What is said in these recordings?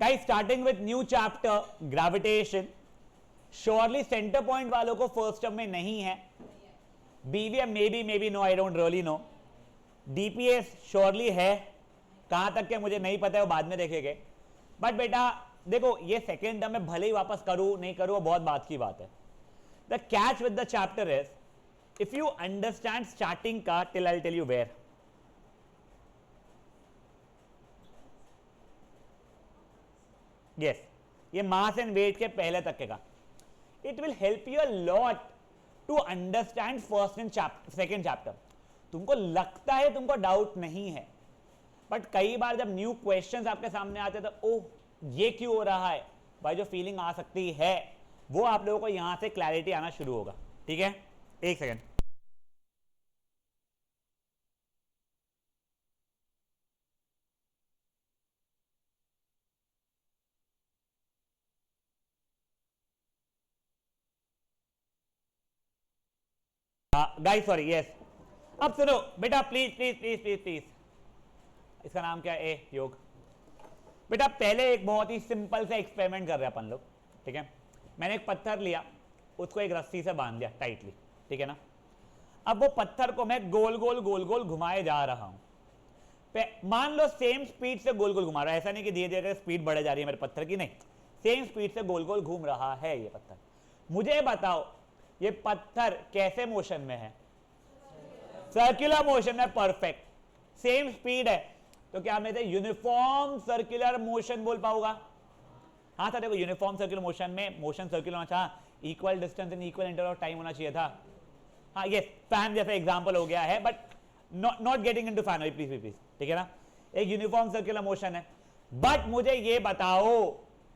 Guys starting with new chapter gravitation, surely center point वालों को first term में नहीं है, BVM maybe no, I don't really know, DPS surely है, कहां तक के मुझे नहीं पता है, वो बाद में देखेंगे। बट बेटा देखो ये सेकेंड टर्म में भले ही वापस करूं नहीं करूं वो बहुत बात की बात है। The catch with the chapter is if you understand starting का till I tell you where, yes ये मास एंड वेट के पहले तक के का, it will help you a lot to understand first and second chapter. तुमको लगता है तुमको डाउट नहीं है, बट कई बार जब न्यू क्वेश्चंस आपके सामने आते हैं तो ओह ये क्यों हो रहा है भाई, जो फीलिंग आ सकती है वो आप लोगों को यहां से क्लैरिटी आना शुरू होगा। ठीक है, एक सेकेंड। गाइस सॉरी, यस अब सुनो बेटा, please please please please please, इसका नाम क्या है, योग। बेटा पहले एक बहुत ही सिंपल से एक्सपेरिमेंट कर रहे हैं अपन लोग, ठीक है। मैंने एक पत्थर लिया, उसको एक रस्सी से बांध दिया टाइटली, ठीक है ना। अब वो पत्थर को मैं गोल गोल गोल गोल घुमाए जा रहा हूं, मान लो सेम स्पीड से गोल गोल घुमा रहा है, ऐसा नहीं कि धीरे धीरे स्पीड बढ़े जा रही है मेरे पत्थर की, नहीं, सेम स्पीड से गोल गोल घूम रहा है ये पत्थर। मुझे बताओ ये पत्थर कैसे मोशन में है, सर्कुलर मोशन में, परफेक्ट, सेम स्पीड है, तो क्या मैं यूनिफॉर्म सर्कुलर मोशन बोल पाऊंगा? हाँ था, देखो यूनिफॉर्म सर्कुलर मोशन में मोशन सर्कुलर होना चाहिए, equal distance in equal interval of time होना चाहिए था। हाँ ये फैन जैसा एग्जांपल हो गया है, but not getting into fan, please please, ठीक है ना। एक यूनिफॉर्म सर्कुलर मोशन है, बट मुझे ये बताओ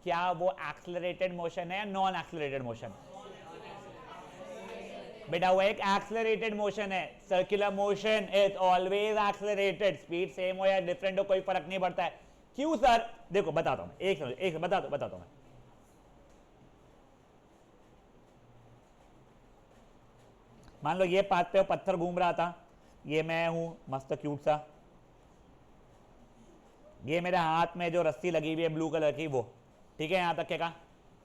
क्या वो एक्सेलरेटेड मोशन है या नॉन एक्सेलरेटेड मोशन? बेटा वो एक एक्सेलरेटेड मोशन है, circular motion is always accelerated, speed same हो या डिफरेंट हो कोई फर्क नहीं पड़ता है। क्यों सर? देखो बताता हूं, एक बताता हूं मैं। मान लो ये पाथ पे पत्थर घूम रहा था, ये मैं हूं मस्त क्यूट सा, ये मेरे हाथ में जो रस्सी लगी हुई है ब्लू कलर की वो, ठीक है, यहां तक के का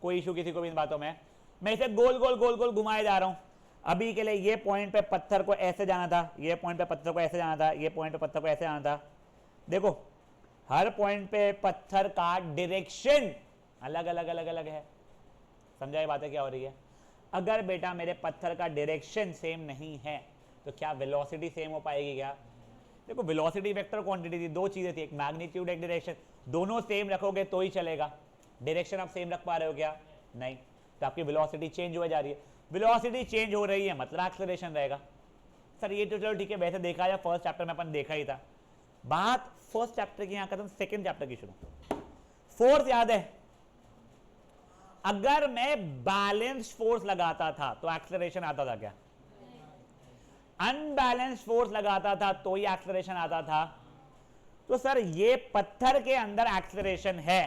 कोई इशू किसी को भी इन बातों में। मैं इसे गोल गोल गोल गोल घुमाए जा रहा हूं। अभी के लिए ये पॉइंट पे पत्थर को ऐसे जाना था, ये पॉइंट पे पत्थर को ऐसे जाना था, ये पॉइंट पे पत्थर को ऐसे जाना था। देखो हर पॉइंट पे पत्थर का डायरेक्शन अलग अलग अलग अलग है, समझा ये बातें क्या हो रही है? अगर बेटा मेरे पत्थर का डायरेक्शन सेम नहीं है तो क्या वेलोसिटी सेम हो पाएगी क्या? देखो वेलोसिटी वेक्टर क्वांटिटी थी, दो चीजें थी, एक मैग्नीट्यूड एक डायरेक्शन, दोनों सेम रखोगे तो ही चलेगा। डायरेक्शन आप सेम रख पा रहे हो क्या? नहीं, तो आपकी वेलोसिटी चेंज हो जा रही है। वेलोसिटी चेंज हो रही है मतलब एक्सेलरेशन रहेगा। सर ये तो चलो ठीक है, वैसे देखा जाए फर्स्ट चैप्टर में अपन देखा ही था। बात फर्स्ट चैप्टर की यहां खत्म, सेकंड चैप्टर की शुरू। फोर्स याद है, अगर मैं बैलेंस फोर्स लगाता था तो एक्सेलरेशन आता था क्या? अनबैलेंस फोर्स लगाता था तो ही एक्सेलरेशन आता था। तो सर ये पत्थर के अंदर एक्सेलरेशन है,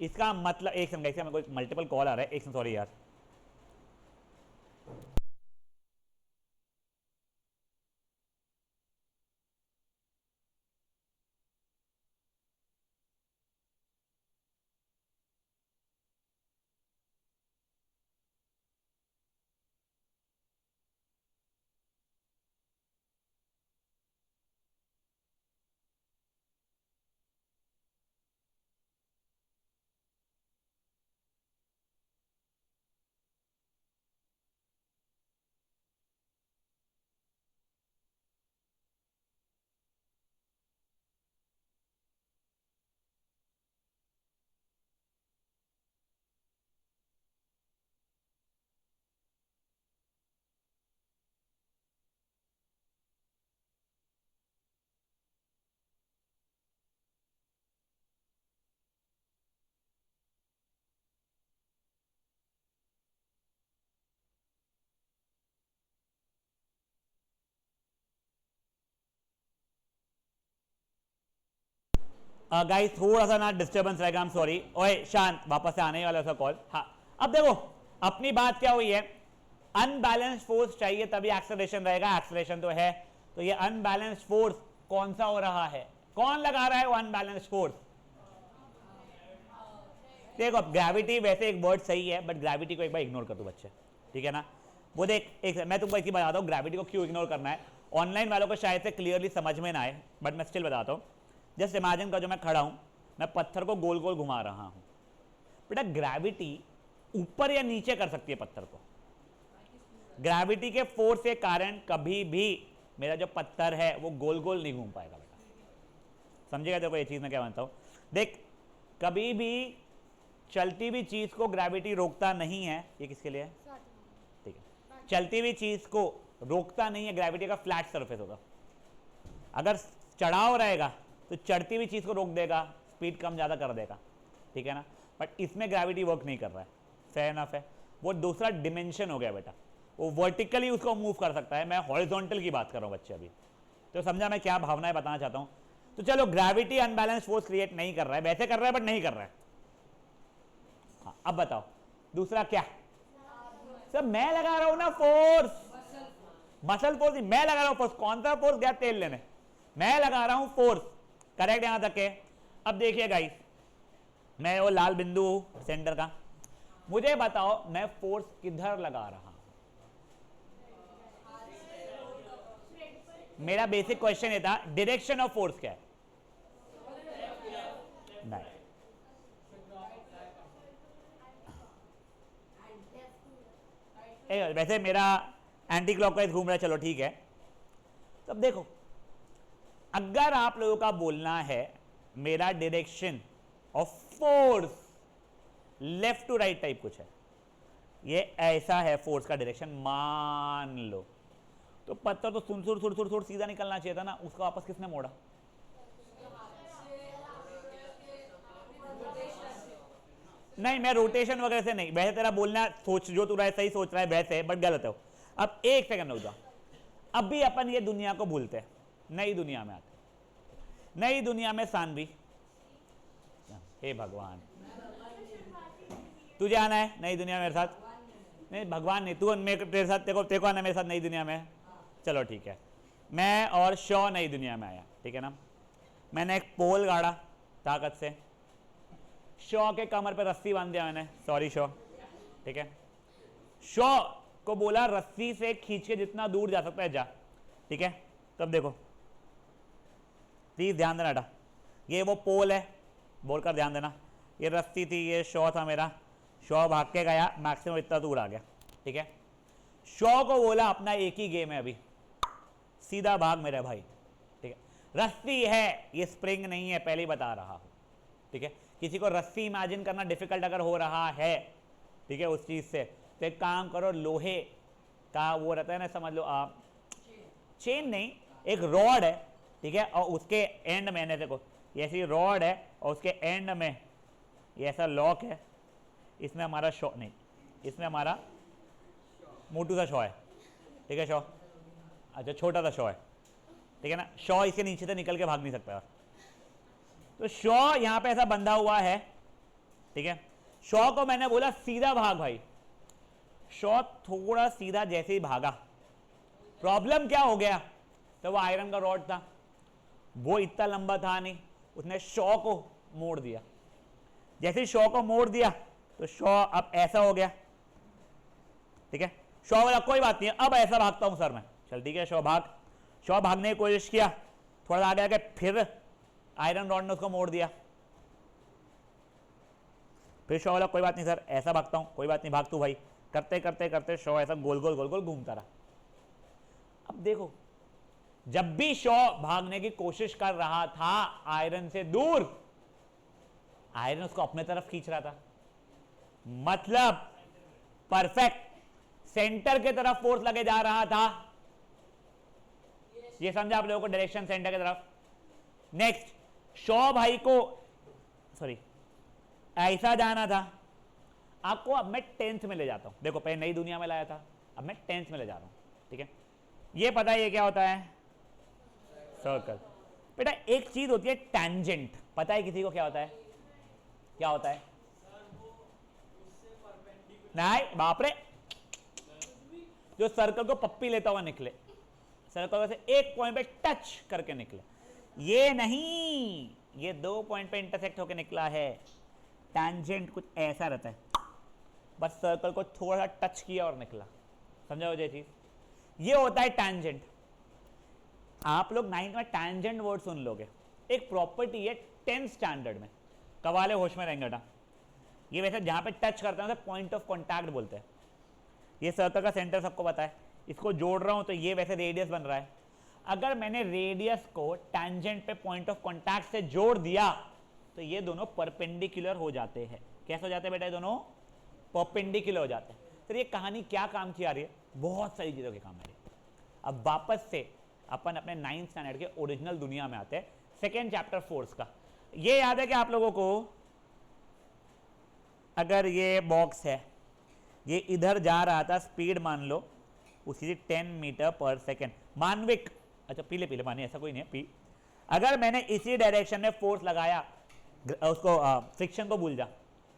इसका मतलब एक सेकंड, मेरे को मल्टीपल कॉल आ रहा है, एक सेकंड सॉरी यार। गाइस थोड़ा सा ना डिस्टर्बेंस रहेगा, आई एम सॉरी। ओए शांत, वापस से आने वाला था कॉल। हाँ अब देखो अपनी बात क्या हुई है, अनबैलेंस फोर्स चाहिए तभी एक्सेलरेशन रहेगा, एक्सेलरेशन तो है, तो ये अनबैलेंस फोर्स कौन सा हो रहा है, कौन लगा रहा है वो अनबैलेंस फोर्स? देखो ग्रेविटी वैसे एक वर्ड सही है, बट ग्रेविटी को एक बार इग्नोर कर दो बच्चे, ठीक है ना। वो देख एक मैं तुमको एक ही बताता हूँ ग्रेविटी को क्यों इग्नोर करना है। ऑनलाइन वालों को शायद से क्लियरली समझ में ना आए, बट मैं स्टिल बताता हूँ। जस्ट इमेजिन कर, जो मैं खड़ा हूँ, मैं पत्थर को गोल गोल घुमा रहा हूँ। बेटा ग्रेविटी ऊपर या नीचे कर सकती है पत्थर को। ग्रेविटी के फोर्स के कारण कभी भी मेरा जो पत्थर है वो गोल गोल नहीं घूम पाएगा बेटा, समझेगा। देखो ये चीज मैं क्या मानता हूँ, देख कभी भी चलती हुई चीज को ग्रेविटी रोकता नहीं है। ये किसके लिए है? ठीक है, चलती हुई चीज को रोकता नहीं है ग्रेविटी का फ्लैट सरफेस होगा। अगर चढ़ाव रहेगा तो चढ़ती हुई चीज को रोक देगा, स्पीड कम ज्यादा कर देगा, ठीक है ना। बट इसमें ग्रेविटी वर्क नहीं कर रहा है, फेयर इनफ है। वो दूसरा डिमेंशन हो गया बेटा, वो वर्टिकली उसको मूव कर सकता है। मैं हॉरिजॉन्टल की बात कर रहा हूँ बच्चे अभी, तो समझा मैं क्या भावनाएं बताना चाहता हूँ। तो चलो ग्रेविटी अनबैलेंस फोर्स क्रिएट नहीं कर रहा है, वैसे कर रहा है बट नहीं कर रहा है। हाँ अब बताओ दूसरा क्या। सर मैं लगा रहा हूं ना फोर्स, मसल फोर्स नहीं, मैं लगा रहा हूं फोर्स। कौन सा फोर्स गया तेल लेने, मैं लगा रहा हूं फोर्स, करेक्ट यहां तक है। अब देखिए गाइस, मैं वो लाल बिंदु सेंटर का, मुझे बताओ मैं फोर्स किधर लगा रहा हूं। मेरा बेसिक क्वेश्चन ये था डायरेक्शन ऑफ फोर्स क्या है। नहीं वैसे मेरा एंटी क्लॉकवाइज घूम रहा है, चलो ठीक है। तो अब देखो अगर आप लोगों का बोलना है मेरा direction of force left to right type कुछ है, ये ऐसा है फोर्स का डायरेक्शन मान लो, तो पत्थर तो सुर सीधा निकलना चाहिए था ना, उसका वापस किसने मोड़ा। नहीं मैं रोटेशन वगैरह से नहीं, वैसे तेरा बोलना सोच जो तू रहा है सही सोच रहा है वैसे, बट गलत है। अब एक सेकंड रुक जाओ, अब भी अपन ये दुनिया को भूलते हैं, नई दुनिया में आते। नई दुनिया में सानवी, हे भगवान तुझे आना है नई दुनिया में मेरे साथ। नहीं भगवान नहीं, तू तेरे साथ, तेरे को आना मेरे साथ नई दुनिया में। चलो ठीक है, मैं और शॉ नई दुनिया में आया, ठीक है ना। मैंने एक पोल गाड़ा ताकत से, शॉ के कमर पे रस्सी बांध दिया मैंने, सॉरी शॉ, ठीक है। शॉ को बोला रस्सी से खींच के जितना दूर जा सकता है जा, ठीक है। तब देखो प्लीज ध्यान देना बेटा, ये वो पोल है, बोलकर ध्यान देना, ये रस्सी थी, ये शॉ था मेरा। शॉ भाग के गया, मैक्सिमम इतना दूर आ गया, ठीक है। शॉ को बोला अपना एक ही गेम है अभी, सीधा भाग मेरे भाई, ठीक है। रस्सी है, ये स्प्रिंग नहीं है, पहले ही बता रहा हूं, ठीक है। किसी को रस्सी इमेजिन करना डिफिकल्ट अगर हो रहा है, ठीक है, उस चीज से, तो एक काम करो, लोहे का वो रहता है ना, समझ लो आप, चेन नहीं, एक रॉड है, ठीक है, और उसके एंड में देखो ऐसी रॉड है और उसके एंड में ये ऐसा लॉक है, इसमें हमारा शॉ नहीं, इसमें हमारा मोटू सा शॉ है, ठीक है। शॉ अच्छा छोटा सा शॉ है, ठीक है ना। शॉ इसके नीचे से निकल के भाग नहीं सकता, तो शॉ यहां पे ऐसा बंधा हुआ है, ठीक है। शॉ को मैंने बोला सीधा भाग भाई, शॉ थोड़ा सीधा जैसे ही भागा, प्रॉब्लम क्या हो गया, तो वो आयरन का रॉड था, वो इतना लंबा था नहीं, उसने शॉ को मोड़ दिया। जैसे ही शॉ को मोड़ दिया तो शॉ अब ऐसा हो गया, ठीक है। शॉ बोला कोई बात नहीं, अब ऐसा भागता हूं सर मैं, चल ठीक है। शॉ भागने की कोशिश किया, थोड़ा आगे आके फिर आयरन रॉड ने उसको मोड़ दिया। फिर शॉ बोला कोई बात नहीं सर, ऐसा भागता हूं, कोई बात नहीं भाग तू भाई। करते करते करते शॉ ऐसा गोल गोल घूमता रहा। अब देखो जब भी शॉ भागने की कोशिश कर रहा था आयरन से दूर, आयरन उसको अपने तरफ खींच रहा था, मतलब परफेक्ट सेंटर के तरफ फोर्स लगे जा रहा था। ये समझा आप लोगों को, डायरेक्शन सेंटर की तरफ। नेक्स्ट शॉ भाई को सॉरी ऐसा जाना था, आपको अब मैं 10th में ले जाता हूं। देखो पहले नई दुनिया में लाया था, अब मैं 10th में ले जा रहा हूं, ठीक है। ये पता है ये क्या होता है, सर्कल। बेटा एक चीज होती है टैंजेंट, पता है किसी को क्या होता है, क्या होता है? नहीं बाप रे, जो सर्कल को पप्पी लेता हुआ निकले, सर्कल से एक पॉइंट पे टच करके निकले, ये नहीं, ये 2 पॉइंट पे इंटरसेक्ट होकर निकला है, टैंजेंट कुछ ऐसा रहता है, बस सर्कल को थोड़ा सा टच किया और निकला, समझा हो ये चीज, ये होता है टैंजेंट। आप लोग 9th में टैंजेंट वर्ड सुन लोगे, एक प्रॉपर्टी है 10th स्टैंडर्ड में, कवाले होश में रहेंगे बेटा। ये वैसे जहां पे टच करते हैं पॉइंट ऑफ कॉन्टैक्ट बोलते हैं। ये सर्कल का सेंटर सबको पता है, इसको जोड़ रहा हूं तो ये वैसे रेडियस बन रहा है। अगर मैंने रेडियस को टैंजेंट पे पॉइंट ऑफ कॉन्टैक्ट से जोड़ दिया तो ये दोनों परपेंडिकुलर हो जाते हैं। कैसे हो जाते हैं बेटा? ये दोनों परपेंडिकुलर हो जाते हैं। तो ये कहानी क्या काम की आ रही है? बहुत सारी चीजों के काम आ रही है। अब वापस से अपन अपने 9th स्टैंडर्ड के ओरिजिनल दुनिया में आते हैं, सेकेंड चैप्टर फोर्स का। ये याद है कि आप लोगों को, अगर ये बॉक्स है, ये इधर जा रहा था, स्पीड मान लो उसी 10 मीटर पर सेकेंड, मानविक, अच्छा पीले पीले पानी, ऐसा कोई नहीं है पी। अगर मैंने इसी डायरेक्शन में फोर्स लगाया, उसको फ्रिक्शन को भूल जा,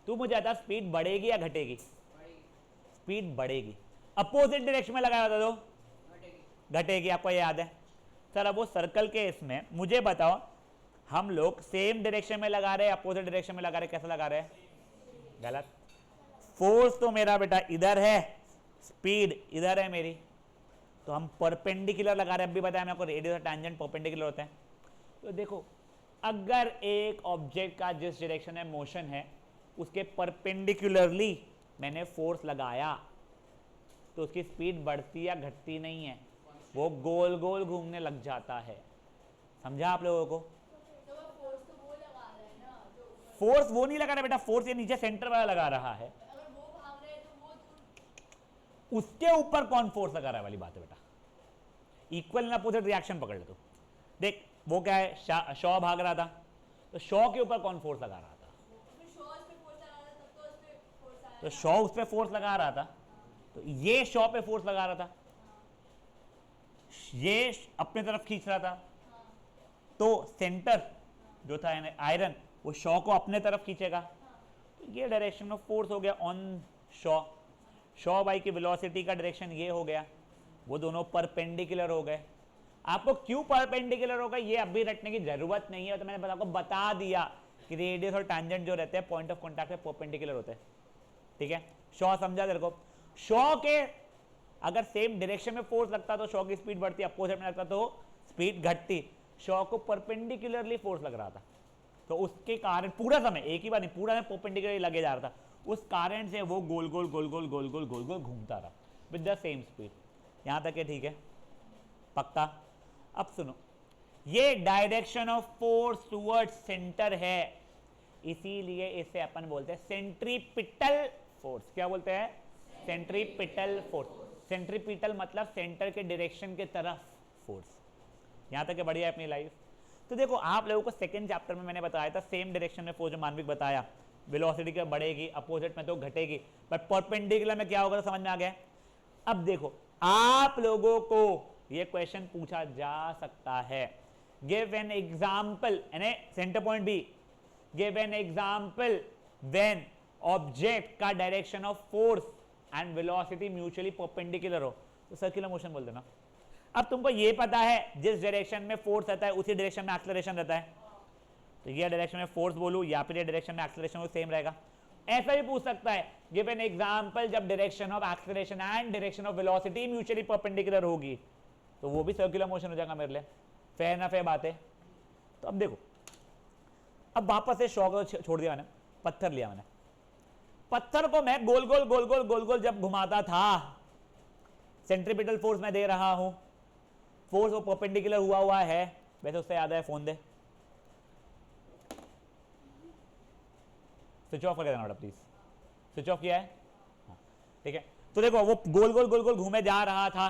तू मुझे बता स्पीड बढ़ेगी या घटेगी? स्पीड बढ़ेगी। अपोजिट डायरेक्शन में लगाया था तो घटेगी, आपको ये याद है? सर अब वो सर्कल के इसमें मुझे बताओ, हम लोग सेम डायरेक्शन में लगा रहे हैं, अपोजिट डायरेक्शन में लगा रहे, कैसे लगा रहे हैं? गलत। फोर्स तो मेरा बेटा इधर है, स्पीड इधर है मेरी, तो हम परपेंडिकुलर लगा रहे हैं। अब भी बताया मैं आपको, रेडियस और टैंजेंट परपेंडिकुलर होते हैं। तो देखो, अगर एक ऑब्जेक्ट का जिस डायरेक्शन में मोशन है उसके परपेंडिकुलरली मैंने फोर्स लगाया तो उसकी स्पीड बढ़ती या घटती नहीं है, वो गोल गोल घूमने लग जाता है। समझा आप लोगों को? फोर्स वो नहीं लगा रहा बेटा, फोर्स ये नीचे सेंटर वाला लगा रहा है। अगर वो भाग रहे तो वो उसके ऊपर कौन फोर्स लगा रहा है वाली बात है बेटा। इक्वल एंड अपोजिट रिएक्शन पकड़ ले तू। देख वो क्या है, शॉ भाग रहा था तो शॉ के ऊपर कौन फोर्स लगा रहा था? तो शॉ उस पे फोर्स लगा रहा था, तो ये शॉ पे फोर्स लगा रहा था, ये अपने तरफ खींच रहा था, तो सेंटर जो था आयरन वो शॉ को अपने तरफ खींचेगा, तो ये डायरेक्शन ऑफ फोर्स हो गया ऑन शॉ। शॉ बाई की वेलोसिटी का डायरेक्शन ये हो गया, वो दोनों परपेंडिकुलर हो गए। आपको क्यों परपेंडिकुलर होगा ये अभी रटने की जरूरत नहीं है, तो मैंने आपको बता दिया कि रेडियस और टैंजेंट जो रहते हैं पॉइंट ऑफ कॉन्टैक्ट पे परपेंडिकुलर होते हैं। ठीक है, शॉ समझा तेरे को? शॉ के अगर सेम डायरेक्शन में फोर्स लगता तो शॉ की स्पीड बढ़ती, अपोजिट में लगता तो स्पीड घटती। शॉ को परपेंडिकुलरली फोर्स लग रहा था, तो उसके कारण पूरा समय, एक ही बार नहीं, पूरा समय परपेंडिकुलरली लगे जा रहा था, उस कारण से वो गोल गोल गोल गोल गोल गोल गोल गोल घूमता रहा विद द सेम स्पीड। यहां तक है ठीक है? पक्का? अब सुनो, ये direction of force towards centre है, इसीलिए इसे अपन बोलते हैं सेंट्रीपिटल फोर्स। क्या बोलते हैं? Centripetal force. सेंट्रीपिटल मतलब सेंटर के डायरेक्शन के तरफ फोर्स। यहां तक है? बढ़िया है अपनी लाइफ। तो देखो आप लोगों को सेकंड चैप्टर में मैंने बताया था सेम डायरेक्शन में फोर्स, जो मानविक बताया, वेलोसिटी क्या बढ़ेगी, अपोजिट में तो घटेगी, बट परपेंडिकुलर में क्या होगा तो समझ में आ गया। अब देखो आप लोगों को ये क्वेश्चन पूछा जा सकता है, गिव एन एग्जांपल, यानी centre point B, give an example when object का direction of force and velocity mutually perpendicular हो, तो सर्कुलर मोशन बोल देना। अब तुमको ये पता है जिस डायरेक्शन में फोर्स रहता है उसी डायरेक्शन में एक्सेलरेशन रहता है, तो ये डायरेक्शन में फोर्स बोलूं या फिर ये डायरेक्शन में एक्सेलरेशन वो सेम रहेगा। ऐसा भी पूछ सकता है, गिव एन एग्जांपल जब direction of acceleration and direction of velocity mutually perpendicular होगी, तो वो भी सर्कुलर मोशन हो जाएगा मेरे लिए। फेयर ना फेयर बात है? तो अब देखो, अब वापस से शॉ को छोड़ दिया मैंने, पत्थर लिया मैंने, पत्थर को मैं गोल गोल गोल गोल गोल गोल जब घुमाता था, सेंट्रीपिटल फोर्स मैं दे रहा हूं, फोर्स वो परपेंडिकुलर हुआ है, वैसे उससे याद है फोन दे, स्विच ऑफ करके देना बेटा प्लीज, स्विच ऑफ किया है? हाँ ठीक है। तो देखो वो गोल गोल गोल गोल घूमे जा रहा था,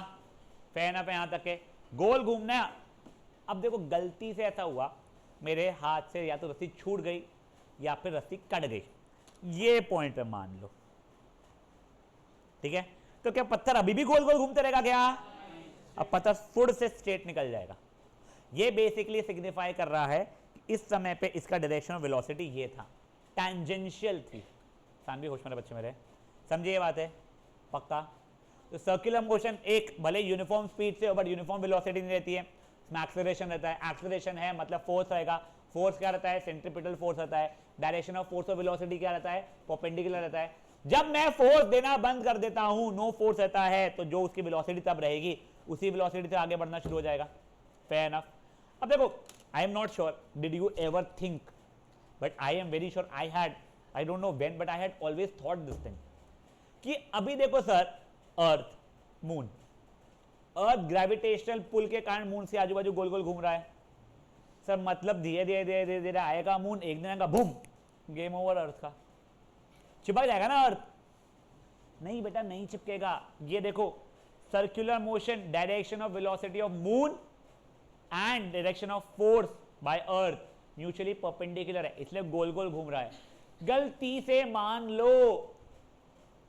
फैन अप यहां तक के गोल घूमना। अब देखो गलती से ऐसा हुआ मेरे हाथ से या तो रस्सी छूट गई या फिर रस्सी कट गई, ये पॉइंट पे मान लो, ठीक है? तो क्या पत्थर अभी भी गोल गोल घूमते रहेगा क्या? अब पत्थर फुड़ से स्ट्रेट निकल जाएगा। ये बेसिकली सिग्निफाई कर रहा है कि इस समय पे इसका डायरेक्शन ऑफ वेलोसिटी ये था, टैंजेंशियल थी। सानवी होश में बच्चे मेरे, समझिए ये बात है? पक्का? तो सर्कुलर मोशन एक भले यूनिफॉर्म स्पीड से बट यूनिफॉर्म वेलोसिटी नहीं रहती है, इसमें एक्सेलरेशन रहता है। एक्सेलरेशन है मतलब फोर्स रहेगा, फोर्स क्या रहता है, सेंट्रीपिटल फोर्स रहता है, डायरेक्शन ऑफ फोर्स और वेलोसिटी क्या रहता है, परपेंडिकुलर रहता है। जब मैं फोर्स देना बंद कर देता हूं, नो फोर्स रहता है, तो जो उसकी वेलोसिटी तब रहेगी, उसी वेलोसिटी से आगे बढ़ना शुरू हो जाएगा। Fair enough. अब देखो, I am not sure did you ever think, but I am very sure I don't know when, but I had always thought this thing कि अभी देखो सर, अर्थ, मून, अर्थ ग्रेविटेशनल पुल के कारण मून से आजू बाजू गोल गोल घूम रहा है सर, मतलब धीरे धीरे धीरे धीरे धीरे आएगा मून, एक दिन आएगा बूम, गेम ओवर अर्थ का, चिपक जाएगा ना अर्थ। नहीं बेटा, नहीं चिपकेगा। ये देखो, circular motion, direction of velocity of moon and direction of force by earth mutually perpendicular है, इसलिए गोल गोल घूम रहा है। गलती से मान लो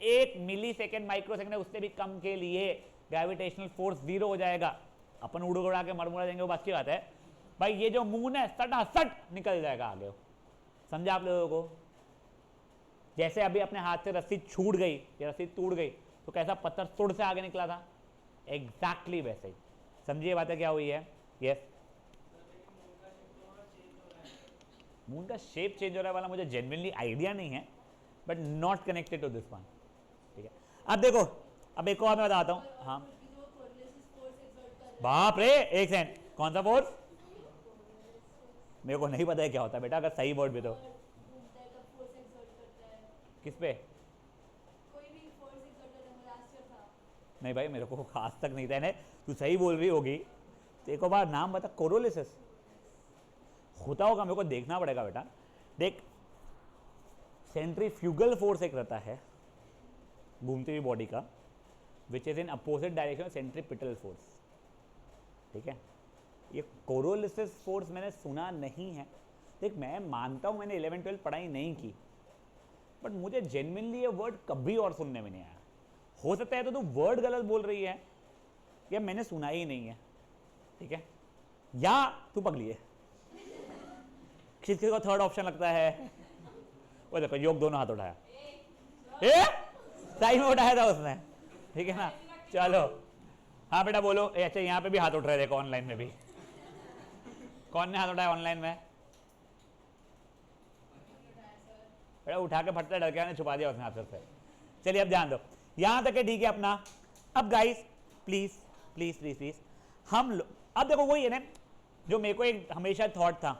1 मिली सेकेंड, माइक्रो सेकेंड, उससे भी कम के लिए ग्रेविटेशनल फोर्स 0 हो जाएगा, अपन उड़ उड़ा के मरमुड़ा देंगे, वो बात की बात है भाई। ये जो मून है सट निकल जाएगा आगे, समझा आप लोगों को? जैसे अभी अपने हाथ से रस्सी छूट गई या रस्सी टूट गई तो कैसा पत्थर तुड़ से आगे निकला था, एग्जैक्टली वैसे ही। समझिए बातें क्या हुई है? यस, मून का शेप चेंज हो रहा है वाला मुझे जेन्युइनली आइडिया नहीं है, but not connected to this one. ठीक है, अब देखो, अब एक और मैं बताता हूँ। हाँ, बाप रे, एक सेकंड, कौन सा फोर्स? मेरे को नहीं पता है क्या होता है बेटा, अगर सही वर्ड भी तो। किस पे? नहीं भाई, मेरे को खास तक नहीं था। तू सही बोल रही होगी तो एक बार नाम बता। कोरोलिसिस होता होगा, मेरे को देखना पड़ेगा बेटा। देख, सेंट्रीफ्यूगल फोर्स एक रहता है घूमती हुई बॉडी का, which is in opposite direction centripetal force. ठीक है, ये कोरोलिसिस फोर्स मैंने सुना नहीं है। देख, मैं मानता हूं मैंने 11-12 पढ़ाई नहीं की, बट मुझे जेन्युइनली ये वर्ड कभी और सुनने में नहीं आया। हो सकता है तो तू वर्ड गलत बोल रही है या मैंने सुना ही नहीं है। ठीक है, या तू पगली है। किसी को थर्ड ऑप्शन लगता है? वो देखो, योग दोनों हाथ उठाया, सही में उठाया था उसने। ठीक है ना, चलो। हाँ बेटा बोलो। अच्छा, यहाँ पे भी हाथ उठ रहे, देखो ऑनलाइन में भी। कौन ने हाथ उठाया ऑनलाइन में? बेटा उठा के फटता डर ने छुपा दिया उसने हाथ से। चलिए अब ध्यान दो, यहां तक है, ठीक है अपना। अब guys please please please please, हम लोग अब देखो वही है ना जो मेरे को एक हमेशा थॉट था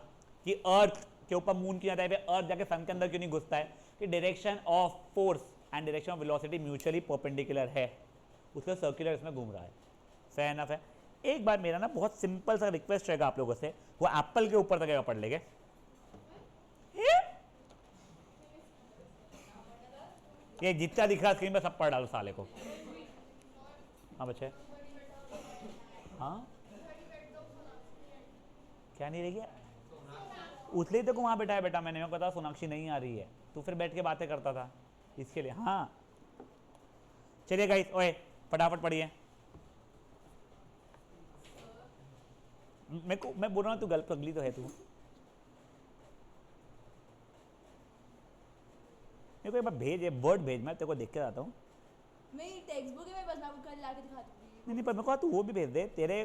कि अर्थ के ऊपर मून क्यों जाता है, अर्थ जाके सन के अंदर क्यों नहीं घुसता है, कि direction of force and direction of velocity mutually perpendicular है, उसका सर्कुलर इसमें घूम रहा है। फेयर एनफ है। एक बार मेरा ना बहुत सिंपल सा रिक्वेस्ट रहेगा आप लोगों से, वो एप्पल के ऊपर तक पढ़ लेंगे। ये जितना दिख रहा स्क्रीन पर सब पढ़ डालो साले को। हाँ बच्चे, हाँ क्या नहीं रह गया? उसलिए तो वहां बैठा है बेटा, मैंने पता सोनाक्षी नहीं आ रही है, तू फिर बैठ के बातें करता था इसके लिए। हाँ चलिए गाइस, ओए फटाफट पढ़िए। मैं बोल रहा हूँ तू गलत पगली तो है तू। मेरे को एक बार भेज, वर्ड भेज, मैं तेरे को देख के आता हूँ। मेरी टेक्स्ट बुक है, मैं बस आपको कल लाके दिखा दूंगी। नहीं पर मेरे को तू वो भी भेज दे। तेरे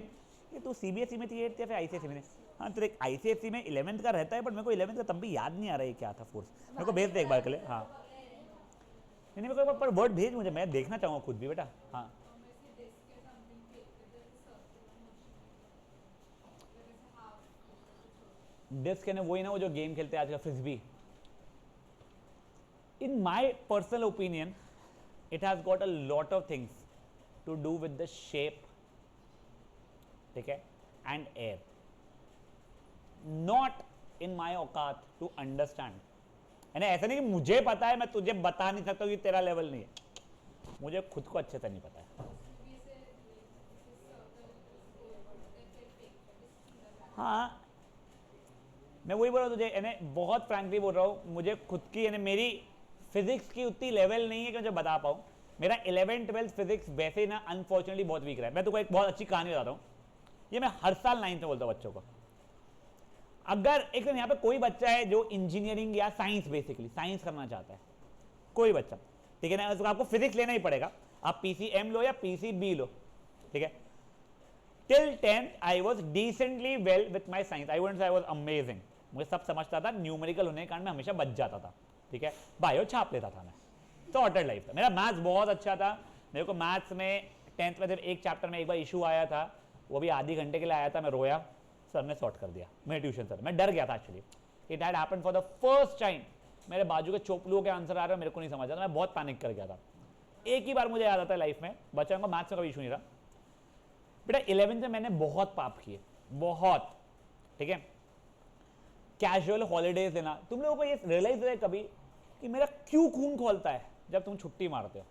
ये तू सीबीएसई में थी या फिर आईसीएसई में? हाँ, तेरे आईसीएसई में 11th का रहता है, बट मेरे को 11th का तब भी याद नहीं आ रहा है क्या था फोर्स। मेरे को भेज दे एक बार के लिए। हाँ नहीं, मेरे को पर वर्ड भेज मुझे, मैं देखना चाहूँगा खुद भी बेटा। हाँ डिस्क है वही ना, वो जो गेम खेलते हैं आज का frisbee. In my personal opinion, it has got a lot of things to do with the shape, ठीक है, and air. Not in my औकात to understand. यानी ऐसा नहीं कि मुझे पता है, मैं तुझे बता नहीं सकता कि तेरा लेवल नहीं है, मुझे खुद को अच्छे से नहीं पता है। हाँ मैं वही बोल रहा हूँ तुझे, यानी बहुत फ्रैंकली बोल रहा हूँ, मुझे खुद की यानी मेरी फिजिक्स की उतनी लेवल नहीं है कि मुझे बता पाऊँ। मेरा 11th-12th फिजिक्स वैसे ही ना अनफॉर्चुनेटली बहुत वीक रहा है। मैं तुमको एक बहुत अच्छी कहानी बताता हूँ, ये मैं हर साल 9th में बोलता हूँ बच्चों को। अगर एक दिन यहाँ पे कोई बच्चा है जो इंजीनियरिंग या साइंस, बेसिकली साइंस करना चाहता है, कोई बच्चा, ठीक है ना, तो आपको फिजिक्स लेना ही पड़ेगा। आप PCM लो या PCB लो, ठीक है। Till 10th I was decently well with my science, I wouldn't say I was amazing, मुझे सब समझता था, न्यूमेरिकल होने के कारण मैं हमेशा बच जाता था, ठीक है, बायो छाप लेता था मैं, सॉर्टेड लाइफ था। मेरा मैथ्स बहुत अच्छा था, मेरे को मैथ्स में 10th में सिर्फ एक चैप्टर में एक बार इशू आया था, वो भी आधी घंटे के लिए आया था, मैं रोया, सर ने सॉर्ट कर दिया, मेरे ट्यूशन सर, मैं डर गया था actually, it had happened for the first time, मेरे बाजू के चोपलुओं के आंसर आ रहे हैं, मेरे को नहीं समझ आता, मैं बहुत पैनिक कर गया था। एक ही बार मुझे याद आता है लाइफ में, बच्चों को मैथ्स में कभी इशू नहीं रहा बेटा। 11th में मैंने बहुत पाप किए, बहुत, ठीक है, कैजुअल हॉलीडेज लेना। तुम लोगों को ये रियलाइज है कभी कि मेरा क्यों खून खोलता है जब तुम छुट्टी मारते हो?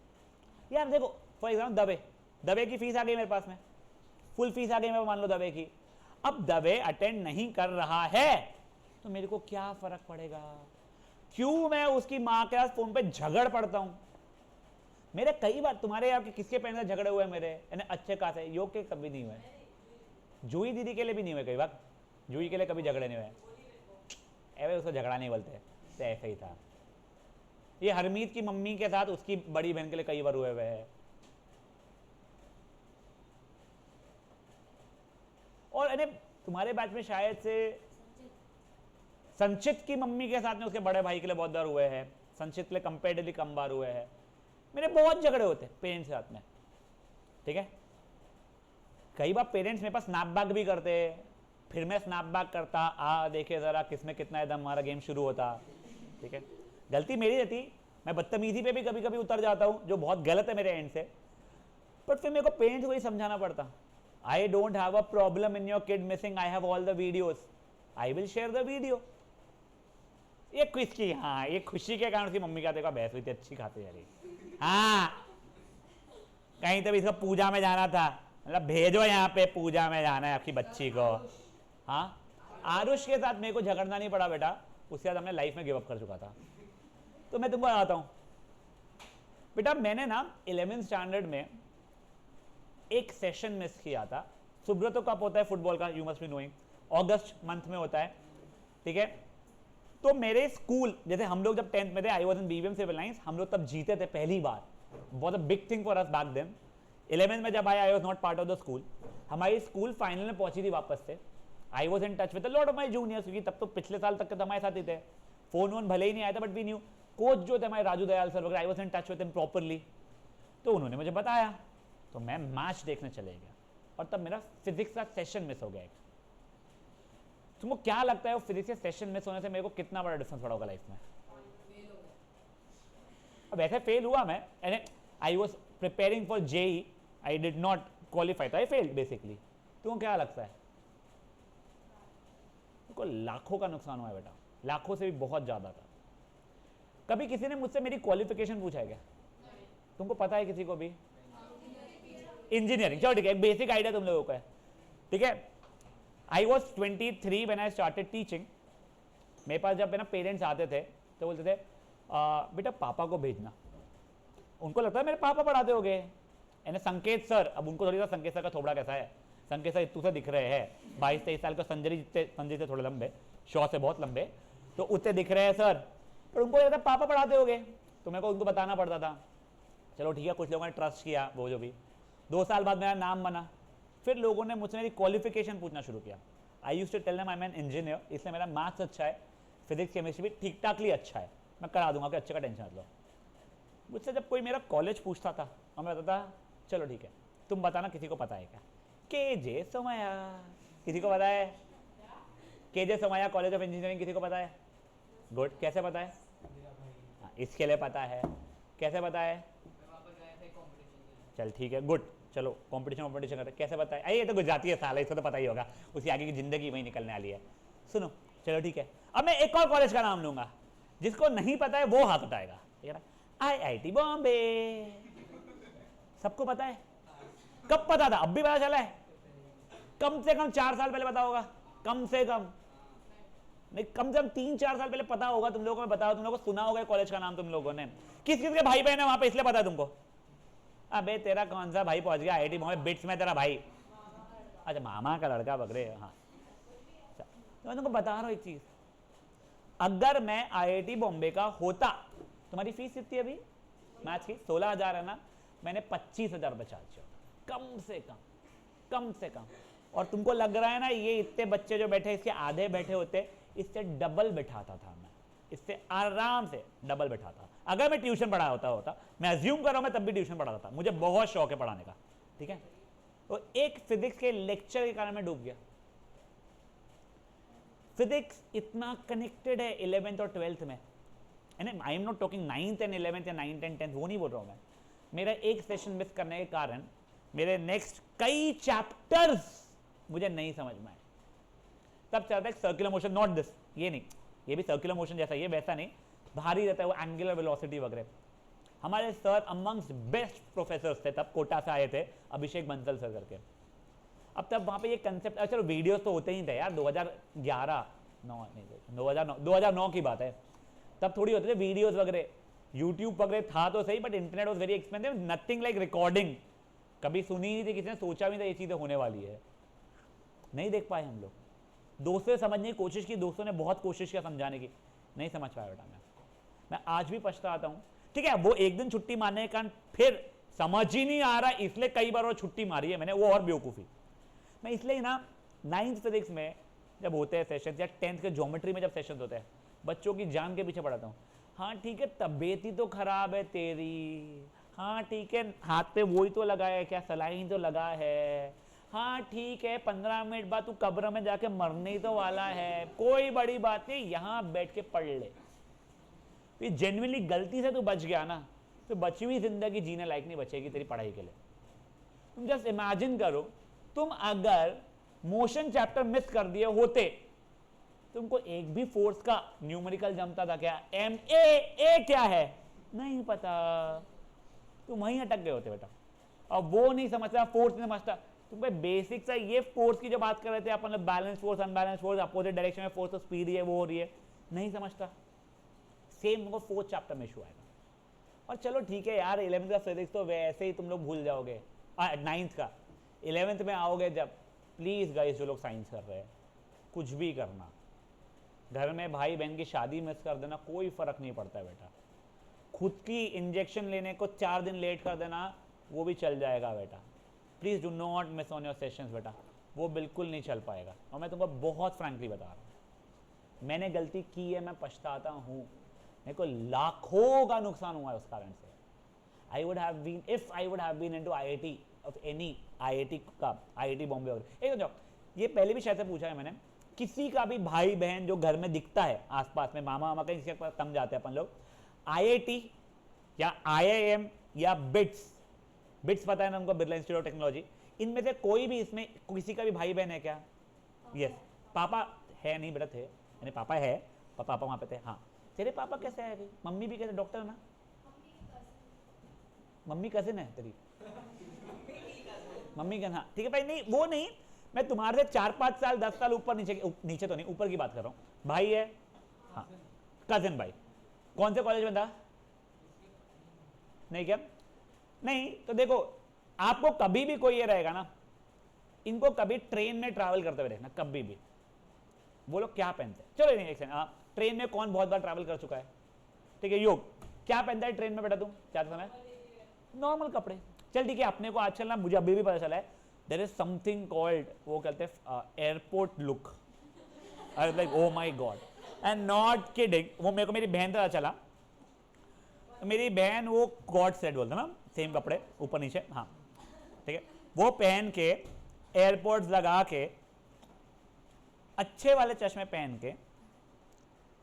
यार देखो, फॉर एग्जाम्पल दबे की फीस आ गई मेरे पास में, फुल फीस आ गई मैं मान लो दबे की, अब दबे अटेंड नहीं कर रहा है तो मेरे को क्या फर्क पड़ेगा? क्यों मैं उसकी माँ के साथ फोन पे झगड़ पड़ता हूं? मेरे कई बार, तुम्हारे यहाँ किसके पेरेंट्स से झगड़े हुए मेरे, यानी अच्छे खासे, योग के कभी नहीं हुए, जूही दीदी के लिए भी नहीं हुए, कई बार जूही के लिए कभी झगड़े नहीं हुए, एवे उसको झगड़ा नहीं बोलते, तो ऐसा ही था। ये हरमीत की मम्मी के साथ उसकी बड़ी बहन के लिए कई बार हुए हुए हैं। और अरे तुम्हारे बैच में शायद से संचित की मम्मी के साथ में उसके बड़े भाई के लिए बहुत बार हुए हैं, संचित के लिए कंपेरेटिवली कम बार हुए हैं। मेरे बहुत झगड़े होते पेरेंट्स के साथ में, ठीक है। कई बार पेरेंट्स मेरे पास स्नैपबैक भी करते, फिर मैं स्नैपबैक करता, आ देखे जरा किसमें कितना एकदम हमारा गेम शुरू होता, ठीक है। गलती मेरी रहती, मैं बदतमीजी पे भी कभी कभी उतर जाता हूँ, जो बहुत गलत है मेरे एंड से, बट फिर मेरे को पेरेंट्स को ही समझाना पड़ता। I don't have a problem in your kid missing, I have all the videos, I will share the video. ये किसकी, हाँ ये खुशी के कारण उसकी मम्मी का देखा भैंस हुई थी, अच्छी खाते जा रही, हाँ कहीं तो भी इसको पूजा में जाना था, मतलब भेजो यहाँ पे पूजा में जाना है आपकी बच्ची को। हाँ, आरुष के साथ मेरे को झगड़ना नहीं पड़ा बेटा, उसके बाद हमने लाइफ में गिव अप कर चुका था। तो मैं तुमको बताता हूँ बेटा, मैंने ना 11th स्टैंडर्ड में एक सेशन मिस किया था। सुब्रतो कप होता है फुटबॉल का, you must be knowing, August month में होता है, ठीक है। तो मेरे स्कूल, जैसे हम लोग जब 10th में थे, I was in BBM civil lines, हम लोग तब जीते थे पहली बार, बहुत a big thing for us back then. 11th में जब I was not part of the school, हमारी स्कूल फाइनल में पहुंची थी वापस से। I was in touch with lot of my juniors, क्योंकि तब तो पिछले साल तक तो हमारे साथ ही थे, फोन वोन भले ही नहीं आया था, बट वी न्यू। कोच जो थे हमारे राजू दयाल सर वगैरह, आई was in touch with him properly, तो उन्होंने मुझे बताया, तो मैं मैच देखने चले गया, और तब मेरा फिजिक्स का सेशन मिस हो गया एक। तुमको क्या लगता है वो फिजिक्स के सेशन मिस होने से मेरे को कितना बड़ा डिफरेंस पड़ा होगा लाइफ में? अब ऐसे फेल हुआ मैं, and I was preparing for JEE, I did not qualify, तो आई फेल्ड बेसिकली। तुमको क्या लगता है? तुमको लाखों का नुकसान हुआ है बेटा, लाखों से भी बहुत ज्यादा था। कभी किसी ने मुझसे मेरी क्वालिफिकेशन पूछा है क्या? तुमको पता है किसी को भी? इंजीनियरिंग, चलो ठीक है, बेसिक आइडिया तुम लोगों को है, ठीक है। I was 23 when I started teaching. मेरे पास जब ना पेरेंट्स आते थे तो बोलते थे बेटा पापा को भेजना, उनको लगता है मेरे पापा पढ़ाते होगे, यानी संकेत सर, अब उनको थोड़ी सा संकेत सर का थोबड़ा कैसा है, संकेत सर इतू से दिख रहे हैं, 22-23 साल का, संजय से थोड़े लंबे, शौ से बहुत लंबे, तो उतने दिख रहे हैं सर, पर उनको लगता है पापा पढ़ाते होगे, तो मेरे को उनको बताना पड़ता था। चलो ठीक है, कुछ लोगों ने ट्रस्ट किया, वो जो भी। 2 साल बाद मेरा नाम बना, फिर लोगों ने मुझसे मेरी क्वालिफिकेशन पूछना शुरू किया। I used to tell them I am an engineer, इसलिए मेरा मैथ्स अच्छा है, फिजिक्स केमिस्ट्री भी ठीक ठाकली अच्छा है, मैं करा दूंगा कि अच्छे का टेंशन मत लो। मुझसे जब कोई मेरा कॉलेज पूछता था और मैं बताता चलो ठीक है, तुम बताना किसी को पता है क्या? KJ सोमैया, किसी को पता है? KJ Somaiya college of engineering, किसी को पता है? गुड, कैसे पता है? इसके लिए पता है, कैसे पता है? चल ठीक है, गुड, चलो कंपटीशन करते, कैसे पता है? ये तो गुजराती है साला, इसको तो पता ही होगा, उसकी आगे की जिंदगी वही निकलने वाली है। सुनो, चलो ठीक है, अब मैं एक और कॉलेज का नाम लूंगा, जिसको नहीं पता है वो हाथ उठाएगा। IIT बॉम्बे, सबको पता है? कब पता था? अब भी पता चला है? कम से कम 4 साल पहले पता होगा, कम से कम नहीं, कम से कम 3-4 साल पहले पता होगा तुम लोगों को। मैं बताओ, तुम लोगों को सुना होगा कॉलेज का नाम, तुम लोगों ने किस किस के भाई बहन है वहां पे, इसलिए पता है तुमको? अबे तेरा कौन सा भाई पहुंच गया IIT बॉम्बे? बिट्स में तेरा भाई, अच्छा मामा का लड़का पकड़े, हाँ। तो मैं तुमको बता रहा हूँ एक चीज, अगर मैं IIT बॉम्बे का होता, तुम्हारी फीस कितनी अभी मैथ्स की? 16,000 है ना, मैंने 25,000 बचा दिया, कम से कम, कम से कम। और तुमको लग रहा है ना ये इतने बच्चे जो बैठे, इसके आधे बैठे होते इससे डबल बिठाता था मैं, इससे आराम से डबल बिठाता। अगर मैं ट्यूशन पढ़ा होता मैं अज्यूम कर रहा हूं मैं तब भी ट्यूशन पढ़ाता था, मुझे बहुत शौक है पढ़ाने का, ठीक है। तो एक फिजिक्स के लेक्चर के कारण मैं डूब गया। फिजिक्स इतना कनेक्टेड है 11th और 12th में, and I am not talking 9th and 11th या 9th एंड 10th, वो नहीं बोल रहा हूं मैं। मेरा एक सेशन मिस करने के कारण मेरे नेक्स्ट कई चैप्टर्स मुझे नहीं समझ में आए। तब चलता है सर्कुलर मोशन, नॉट दिस, ये नहीं, ये भी सर्कुलर मोशन जैसा, ये वैसा नहीं, भारी रहता है वो, एंगुलर वेलोसिटी वगैरह। हमारे सर अमंग्स बेस्ट प्रोफेसर्स थे, तब कोटा से आए थे, अभिषेक बंसल सर करके। अब तब वहाँ पे ये कंसेप्ट, चलो वीडियोस तो होते ही थे यार, 2009 की बात है, तब थोड़ी होते थे वीडियोस वगैरह, यूट्यूब वगैरह था तो सही, but internet was very expensive, nothing like recording. कभी सुनी नहीं थी, किसी ने सोचा भी था ये चीज़ें होने वाली है, नहीं देख पाए हम लोग। दोस्तों से समझने की कोशिश की, दोस्तों ने बहुत कोशिश किया समझाने की, नहीं समझ पाया बेटा। मैं आज भी पछताता हूँ, ठीक है। वो एक दिन छुट्टी मारने के कारण फिर समझ ही नहीं आ रहा, इसलिए कई बार वो छुट्टी मारी है मैंने, वो और बेवकूफ़ी। मैं इसलिए ना 9th फिजिक्स में जब होते हैं सेशन, या 10th के ज्योमेट्री में जब सेशन होते हैं, बच्चों की जान के पीछे पढ़ाता हूँ। हाँ ठीक है, तबीयत ही तो खराब है तेरी, हाँ ठीक है, हाथ पे वही तो लगा है, क्या सलाइन तो लगा है, हाँ ठीक है, 15 मिनट बाद तू कब्र में जाके मरने ही तो वाला है, कोई बड़ी बात नहीं, यहाँ बैठ के पढ़ ले। फिर जेन्युइनली गलती से तू बच गया ना, तो बची हुई जिंदगी जीने लायक नहीं बचेगी तेरी पढ़ाई के लिए। तुम जस्ट इमेजिन करो, तुम अगर मोशन चैप्टर मिस कर दिए होते, तुमको एक भी फोर्स का न्यूमेरिकल जमता था क्या, ए क्या है नहीं पता, तुम वहीं अटक गए होते बेटा। अब वो नहीं समझता, फोर्स नहीं समझता, तुम बेसिक सा ये फोर्स की जो बात कर रहे थे अपन, balance force, unbalance force, opposite direction में फोर्स, तो स्पीड है वो हो रही है, नहीं समझता। सेम तुमको 4th चैप्टर में इशू आएगा। और चलो ठीक है यार, 11th का फिजिक्स तो वैसे ही तुम लोग भूल जाओगे, 9th का 11th में आओगे जब, प्लीज गाइस जो लोग साइंस कर रहे हैं, कुछ भी करना, घर में भाई बहन की शादी मिस कर देना, कोई फर्क नहीं पड़ता है बेटा। खुद की इंजेक्शन लेने को 4 दिन लेट कर देना, वो भी चल जाएगा बेटा। Please do not miss on your sessions बेटा, वो बिल्कुल नहीं चल पाएगा। और मैं तुमको बहुत फ्रैंकली बता रहा हूँ, मैंने गलती की है, मैं पछताता हूँ, मेरे को लाखों का नुकसान हुआ है उस कारण से। I would have been, if I would have been into IIT of any, IIT का, आईआईटी बॉम्बे वगैरह, एक तो ये पहले भी शायद से पूछा है मैंने, किसी का भी भाई बहन जो घर में दिखता है आसपास में, मामा मामा कहीं, इसके पास कम जाते हैं अपन लोग, आईआईटी या आईआईएम या बिट्स पता है ना उनको, बिरला इंस्टीट्यूट ऑफ टेक्नोलॉजी, इनमें से कोई भी इसमें किसी का भी भाई बहन है क्या? यस, पापा है नहीं बेटा, थे, यानी पापा है, पापा वहाँ पे थे। हाँ, तेरे पापा कैसे है? मम्मी भी कैसे, डॉक्टर ना? मम्मी कजिन है तेरी? मम्मी का, हाँ ठीक है भाई, नहीं वो नहीं, मैं तुम्हारे से 4-5 साल 10 साल ऊपर नीचे तो नहीं, ऊपर की बात कर रहा हूँ। भाई है, हाँ कजिन भाई, कौन से कॉलेज में था? नहीं क्या? नहीं, तो देखो आपको कभी भी कोई ये रहेगा ना, इनको कभी ट्रेन में ट्रैवल करते हुए देखना, कभी भी। वो लोग क्या पहनते हैं, चलो नहीं, एक सेकंड, ट्रेन में कौन बहुत बार ट्रैवल कर चुका है? ठीक है, योग क्या पहनता है ट्रेन में बेटा तुम जाते समय? नॉर्मल कपड़े। चल ठीक है, अपने को आजकल ना, मुझे अभी भी पता चला है, देयर इज समथिंग कॉल्ड, वो कहते हैं airport look. I was like oh my God, and not kidding, वो मेरे को मेरी बहन पता चला, मेरी बहन वो गॉड सेट बोलते ना, सेम कपड़े ऊपर नीचे, हाँ ठीक है, वो पहन के एयरपोर्ट्स लगा के, अच्छे वाले चश्मे पहन के,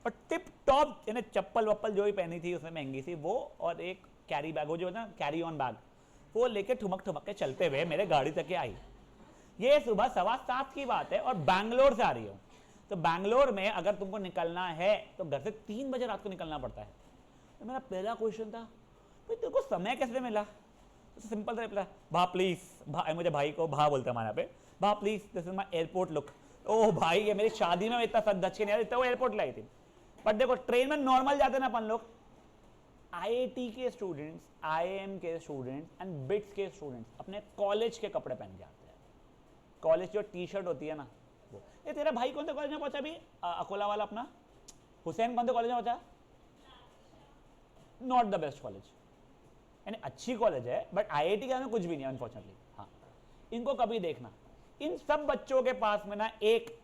और टिप टॉप यानी चप्पल वप्पल जो भी पहनी थी उसमें महंगी सी वो, और एक कैरी बैग, वो जो होता है ना कैरी ऑन बैग, वो लेके ठुमक के चलते हुए मेरे गाड़ी तक के आई। ये सुबह 7:15 की बात है, और बैंगलोर से आ रही हो। तो बैंगलोर में अगर तुमको निकलना है तो घर से 3 बजे रात को निकलना पड़ता है। तो मेरा पहला क्वेश्चन था, भाई तेरे को समय कैसे मिला? तो सिंपल रिप्लाई, भा प्लीज, मुझे भाई को भा बोलते हैं हमारे यहाँ पे, भा please this is my airport look. ओह भाई, ये मेरी शादी में इतना सच धच के नहीं, इतना वो एयरपोर्ट लाई थी। बट देखो ट्रेन में नॉर्मल जाते ना अपन लोग, आईआईटी के स्टूडेंट्स, आईएम के स्टूडेंट्स एंड बिट्स के स्टूडेंट्स अपने कॉलेज के कपड़े पहन के आते हैं। कॉलेज जो टी शर्ट होती है ना वो। ये तेरा भाई कौन से कॉलेज में पहुंचा अभी? अकोला वाला अपना हुसैन कौन से कॉलेज में पहुंचा? नॉट द बेस्ट कॉलेज, यानी अच्छी कॉलेज है बट आईआईटी के में कुछ भी नहीं अनफॉर्चुनेटली। हाँ, इनको कभी देखना, इन सब बच्चों के पास में ना एक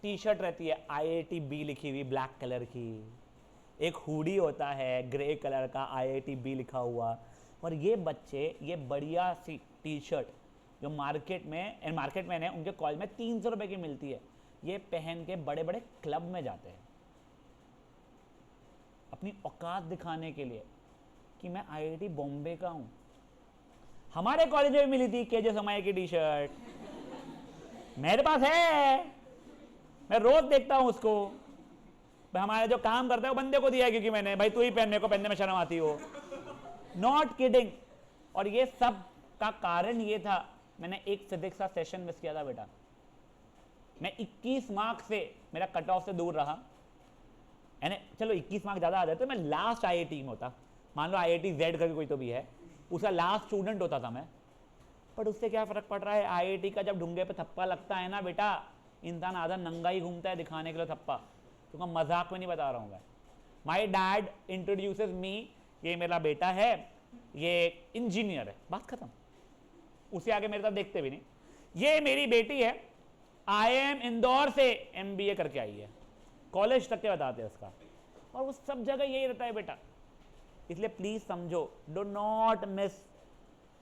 टी शर्ट रहती है IIT-B लिखी हुई ब्लैक कलर की, एक हुडी होता है ग्रे कलर का IIT-B लिखा हुआ, और ये बच्चे ये बढ़िया सी टी शर्ट जो मार्केट में है उनके कॉलेज में 300 रुपये की मिलती है, ये पहन के बड़े बड़े क्लब में जाते हैं अपनी औकात दिखाने के लिए कि मैं IIT बॉम्बे का हूं। हमारे कॉलेज में मिली थी केजे समाये की टी शर्ट, मेरे पास है, मैं रोज देखता हूं उसको। हमारे जो काम करता है वो बंदे को दिया है, क्योंकि मैंने भाई तू ही पहन, मेरे को पहनने में शर्म आती हो। Not kidding. और ये सब का कारण ये था, मैंने एक फिजिक्स का सेशन मिस किया था बेटा, मैं 21 मार्क्स से मेरा कट ऑफ से दूर रहा। यानी चलो 21 मार्क्स ज़्यादा आ जाते तो मैं लास्ट IIT में होता, मान लो IIT Z करके कोई तो भी है, उसका लास्ट स्टूडेंट होता था मैं। पर उससे क्या फर्क पड़ रहा है, IIT का जब ढूंढे पे थप्पा लगता है ना बेटा, इंसान आधा नंगा ही घूमता है दिखाने के लिए थप्पा। तो मजाक में नहीं बता रहा हूँ मैं। माई डैड इंट्रोड्यूसेस मी, ये मेरा बेटा है, ये इंजीनियर है, बात खत्म। उसे आगे मेरे तरफ देखते भी नहीं। ये मेरी बेटी है, IIM इंदौर से MBA करके आई है, कॉलेज तक के बताते हैं उसका, और वो सब जगह यही रहता है बेटा। इसलिए प्लीज समझो, डो नॉट मिस।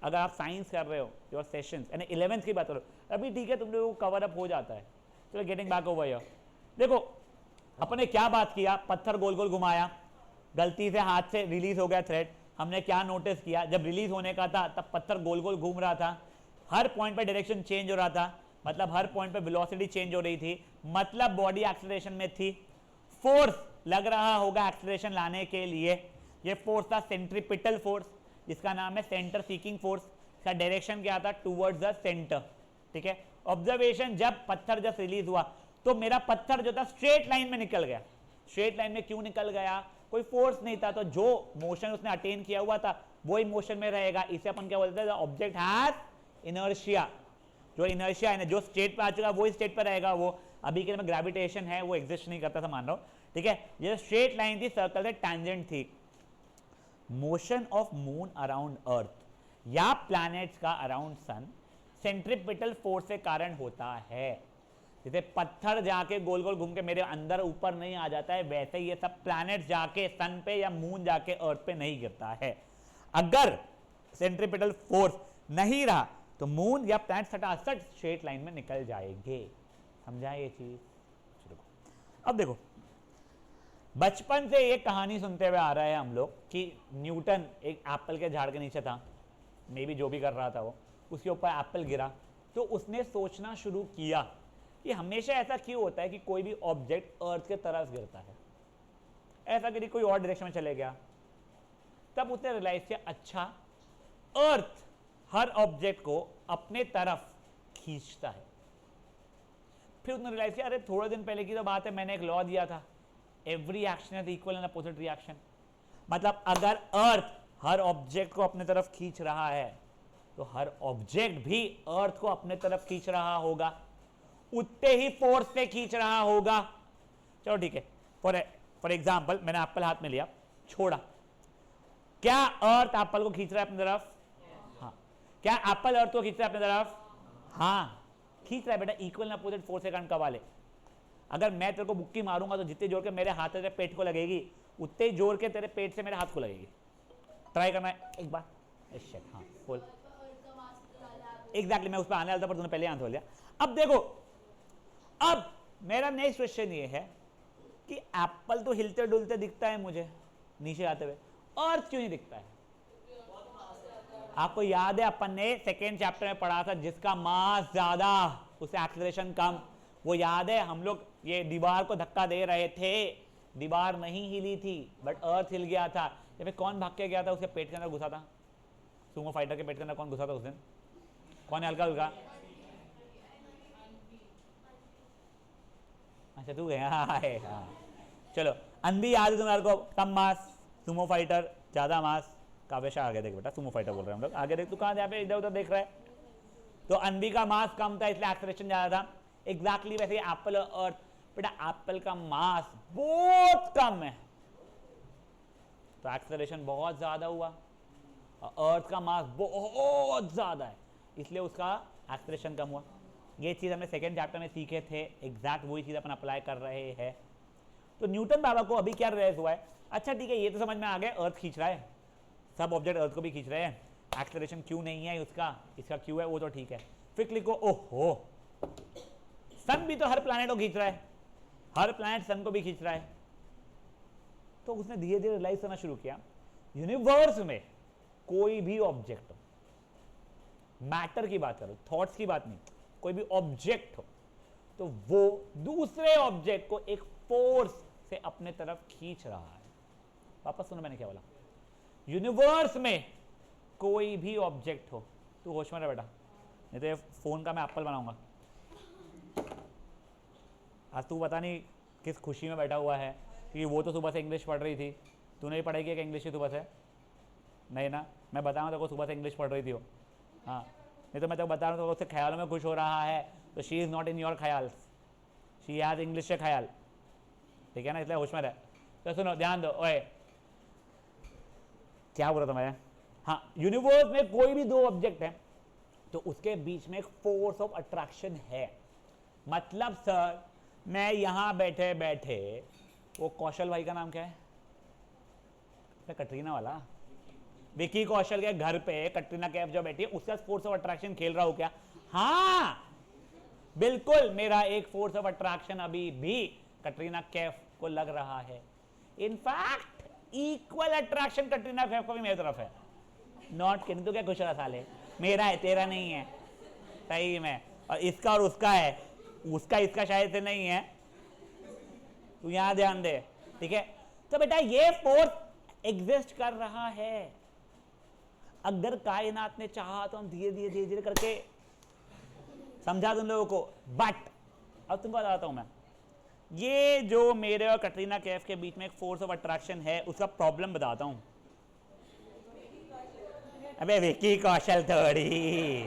अगर आप साइंस कर रहे हो योर सेशंस, यानी 11th की बात करो, अभी ठीक है तुम लोगों को कवर अप हो जाता है। चलो गेटिंग बैक ओवर हियर, देखो अपने क्या बात किया, पत्थर गोल गोल घुमाया, गलती से हाथ से रिलीज हो गया थ्रेड। हमने क्या नोटिस किया, जब रिलीज होने का था तब पत्थर गोल गोल घूम रहा था, हर पॉइंट पे डायरेक्शन चेंज हो रहा था, मतलब हर पॉइंट पे वेलोसिटी चेंज हो रही थी, मतलब बॉडी एक्सेलरेशन में थी। फोर्स लग रहा होगा एक्सेलरेशन लाने के लिए, ये फोर्स था सेंट्रीपिटल फोर्स, जिसका नाम है सेंटर सीकिंग फोर्स। इसका डायरेक्शन क्या था, टुवर्ड्स द सेंटर, ठीक है। ऑब्जर्वेशन, जब पत्थर जस्ट रिलीज हुआ तो मेरा पत्थर जो था स्ट्रेट लाइन में निकल गया। स्ट्रेट लाइन में क्यों निकल गया, कोई फोर्स नहीं था, तो जो मोशन उसने अटेन किया हुआ था वही मोशन में रहेगा। इसे अपन क्या बोलते हैं, ऑब्जेक्ट हैज इनर्शिया। जो इनर्शिया है ना, जो स्टेट पे आ चुका वही स्टेट पे रहेगा। वो अभी के में ग्रेविटेशन है वो एग्जिस्ट नहीं करता था, मान लो, ठीक है। ये स्ट्रेट लाइन थी, सर्कल से टैंजेंट थी। मोशन ऑफ मून अराउंड अर्थ या प्लैनेट्स का अराउंड सन सेंट्रीपिटल फोर्स के कारण होता है। जैसे पत्थर जाके गोल गोल घूम के मेरे अंदर ऊपर नहीं आ जाता है, वैसे ये सब प्लैनेट्स जाके सन पे या मून जाके अर्थ पे नहीं गिरता है। अगर सेंट्रीपिटल फोर्स नहीं रहा तो मून या प्लैनेट सटासट स्ट्रेट लाइन में निकल जाएंगे। समझा ये चीज? अब देखो, बचपन से एक कहानी सुनते हुए आ रहा है हम लोग कि न्यूटन एक एप्पल के झाड़ के नीचे था, मे बी जो भी कर रहा था वो, उसके ऊपर एप्पल गिरा तो उसने सोचना शुरू किया कि हमेशा ऐसा क्यों होता है कि कोई भी ऑब्जेक्ट अर्थ के तरफ गिरता है, ऐसा कि कोई और डायरेक्शन में चले गया। तब उसने रियलाइज किया, अच्छा अर्थ हर ऑब्जेक्ट को अपने तरफ खींचता है। फिर उसने रियलाइज किया, अरे थोड़े दिन पहले की तो बात है, मैंने एक लॉ दिया था, every action is equal and opposite reaction. मतलब अगर अर्थ हर ऑब्जेक्ट को अपने तरफ खींच रहा है तो हर ऑब्जेक्ट भी अर्थ को अपने तरफ खींच रहा होगा, उतने ही फोर्स से खींच रहा होगा। चलो ठीक है, फॉर एग्जाम्पल मैंने एप्पल हाथ में लिया, छोड़ा, क्या अर्थ एप्पल को खींच रहा है अपनी तरफ? हाँ। क्या एप्पल अर्थ को खींच रहा है अपनी तरफ? हाँ, खींच रहा है बेटा, इक्वल एंड अपोजिट फोर्स के कारण। कवाले, अगर मैं तेरे को मुक्की मारूंगा तो जितने जोर के मेरे हाथ से तेरे पेट को लगेगी, उतने ही जोर के तेरे पेट से मेरे हाथ को लगेगी। ट्राई करना है एक बार। हाँ बोल। एग्जैक्टली, मैं उस पर आने वाला था पर तूने पहले आंसर बोल दिया। अब देखो, अब मेरा नेक्स्ट क्वेश्चन ये है कि एप्पल तो हिलते डुलते दिखता है मुझे नीचे आते हुए, अर्थ क्यों नहीं दिखता है? आपको याद है अपन ने सेकेंड चैप्टर में पढ़ा था, जिसका मास ज्यादा उसे एक्सेलरेशन कम। वो याद है, हम लोग ये दीवार को धक्का दे रहे थे, दीवार नहीं हिली थी बट अर्थ हिल गया था। या फिर कौन भाग के गया था, उसके पेट के अंदर घुसा था? सुमो फाइटर के पेट के अंदर कौन घुसा था उस दिन? कौन है? हल्का हल्का, अच्छा तू गया। हाँ चलो, अनबी याद है तुम्हारे को? कम मास, सुमो फाइटर ज्यादा मास। काव्यशा आगे देख बेटा, सुमो फाइटर बोल रहे हैं हम लोग, आगे देख। तू कहाँ यहाँ पे इधर उधर देख रहा है? तो अनबी का मास कम था इसलिए एक्सेलरेशन ज्यादा था। एग्जैक्टली वैसे एप्पल और अर्थ, बेटा एप्पल का मास बहुत कम है तो एक्सेलरेशन बहुत ज्यादा हुआ, और अर्थ का मास बहुत ज्यादा है इसलिए उसका एक्सेलरेशन कम हुआ। ये चीज़ हमने सेकेंड चैप्टर में सीखे थे, एग्जैक्ट वही चीज़ अपन अप्लाई कर रहे हैं। तो न्यूटन बाबा को अभी क्या रियलाइज हुआ है, अच्छा ठीक है ये तो समझ में आ गया, अर्थ खींच रहा है, सब ऑब्जेक्ट अर्थ को भी खींच रहे हैं, एक्सेलरेशन क्यों नहीं है उसका, इसका क्यों है, वो तो ठीक है। फिर क्लिक ओहो सन भी तो हर प्लैनेट को खींच रहा है, हर प्लैनेट सन को भी खींच रहा है। तो उसने धीरे धीरे रियलाइज करना शुरू किया, यूनिवर्स में कोई भी ऑब्जेक्ट हो, मैटर की बात करो, थॉट्स की बात नहीं, कोई भी ऑब्जेक्ट हो तो वो दूसरे ऑब्जेक्ट को एक फोर्स से अपने तरफ खींच रहा है। वापस सुनो मैंने क्या बोला, यूनिवर्स में कोई भी ऑब्जेक्ट हो, तू होश में रह बेटा, नहीं तो ये फोन का मैं एप्पल बनाऊंगा। आज तू पता नहीं किस खुशी में बैठा हुआ है, क्योंकि वो तो सुबह से इंग्लिश पढ़ रही थी, तूने भी पढ़ाई की इंग्लिश सुबह से? नहीं ना, मैं बताऊँ तो सुबह से इंग्लिश पढ़ रही थी वो, हाँ, नहीं तो मैं तो बता रहा हूँ तो उससे ख्यालों में खुश हो रहा है, तो she is not in your ख्याल, शी हैज़ इंग्लिश से ख्याल, ठीक है ना, इसलिए होश में रहे। तो सुनो ध्यान दो, ओए क्या बोल रहा था मैं, हाँ, यूनिवर्स में कोई भी दो ऑब्जेक्ट है तो उसके बीच में एक फोर्स ऑफ अट्रैक्शन है। मतलब सर मैं यहां बैठे बैठे, वो कौशल भाई का नाम क्या है, कटरीना वाला, विकी कौशल के घर पे कटरीना कैफ जो बैठी है उसका फोर्स ऑफ अट्रैक्शन खेल रहा हूं क्या? हाँ बिल्कुल, मेरा एक फोर्स ऑफ अट्रैक्शन अभी भी कटरीना कैफ को लग रहा है। In fact equal attraction Katrina Kaif को भी मेरी तरफ है। नॉट किन, तो क्या खुश रहा साले, मेरा है तेरा नहीं है, सही में, और इसका और उसका है, उसका इसका शायद से नहीं है, तू यहां ध्यान दे, ठीक है। तो बेटा ये फोर्स एग्जिस्ट कर रहा है, अगर कायनात ने चाहा तो हम धीरे धीरे धीरे धीरे करके समझा तुम लोगों को। बट अब तुमको बताता हूं मैं, ये जो मेरे और कटरीना कैफ के बीच में एक फोर्स ऑफ अट्रैक्शन है, उसका प्रॉब्लम बताता हूं। अबे विकी कौशल थोड़ी,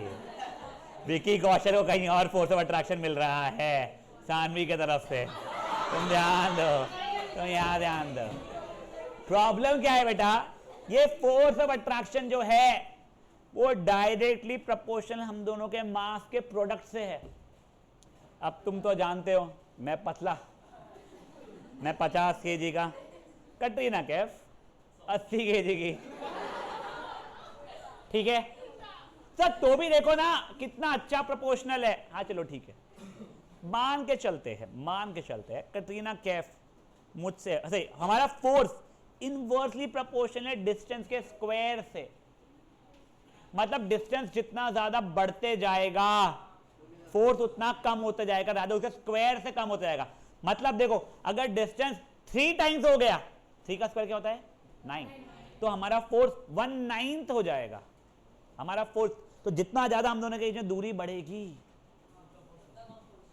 विकी कौशल को कहीं और फोर्स ऑफ अट्रैक्शन मिल रहा है सानवी की तरफ से, तुम ध्यान दो, तुम यहाँ ध्यान दो। प्रॉब्लम क्या है बेटा, ये फोर्स ऑफ अट्रैक्शन जो है वो डायरेक्टली प्रोपोर्शनल हम दोनों के मास के प्रोडक्ट से है। अब तुम तो जानते हो मैं पतला, मैं 50 kg का, कटरीना कैफ 80 kg की, ठीक है सर, तो भी देखो ना कितना अच्छा प्रोपोर्शनल है। हाँ चलो ठीक है, मान के चलते हैं कटरीना कैफ मुझसे, अरे हमारा फोर्स इनवर्सली प्रोपोर्शनल है डिस्टेंस के स्क्वायर से, मतलब डिस्टेंस जितना ज्यादा बढ़ते जाएगा फोर्स उतना कम होता जाएगा, राधा उसके स्क्वायर से कम होता जाएगा। मतलब देखो अगर डिस्टेंस 3 टाइम्स हो गया, 3 का स्क्वायर क्या होता है 9, तो हमारा फोर्स 1/9 हो जाएगा हमारा फोर्स। तो जितना ज्यादा हम दोनों के बीच में दूरी बढ़ेगी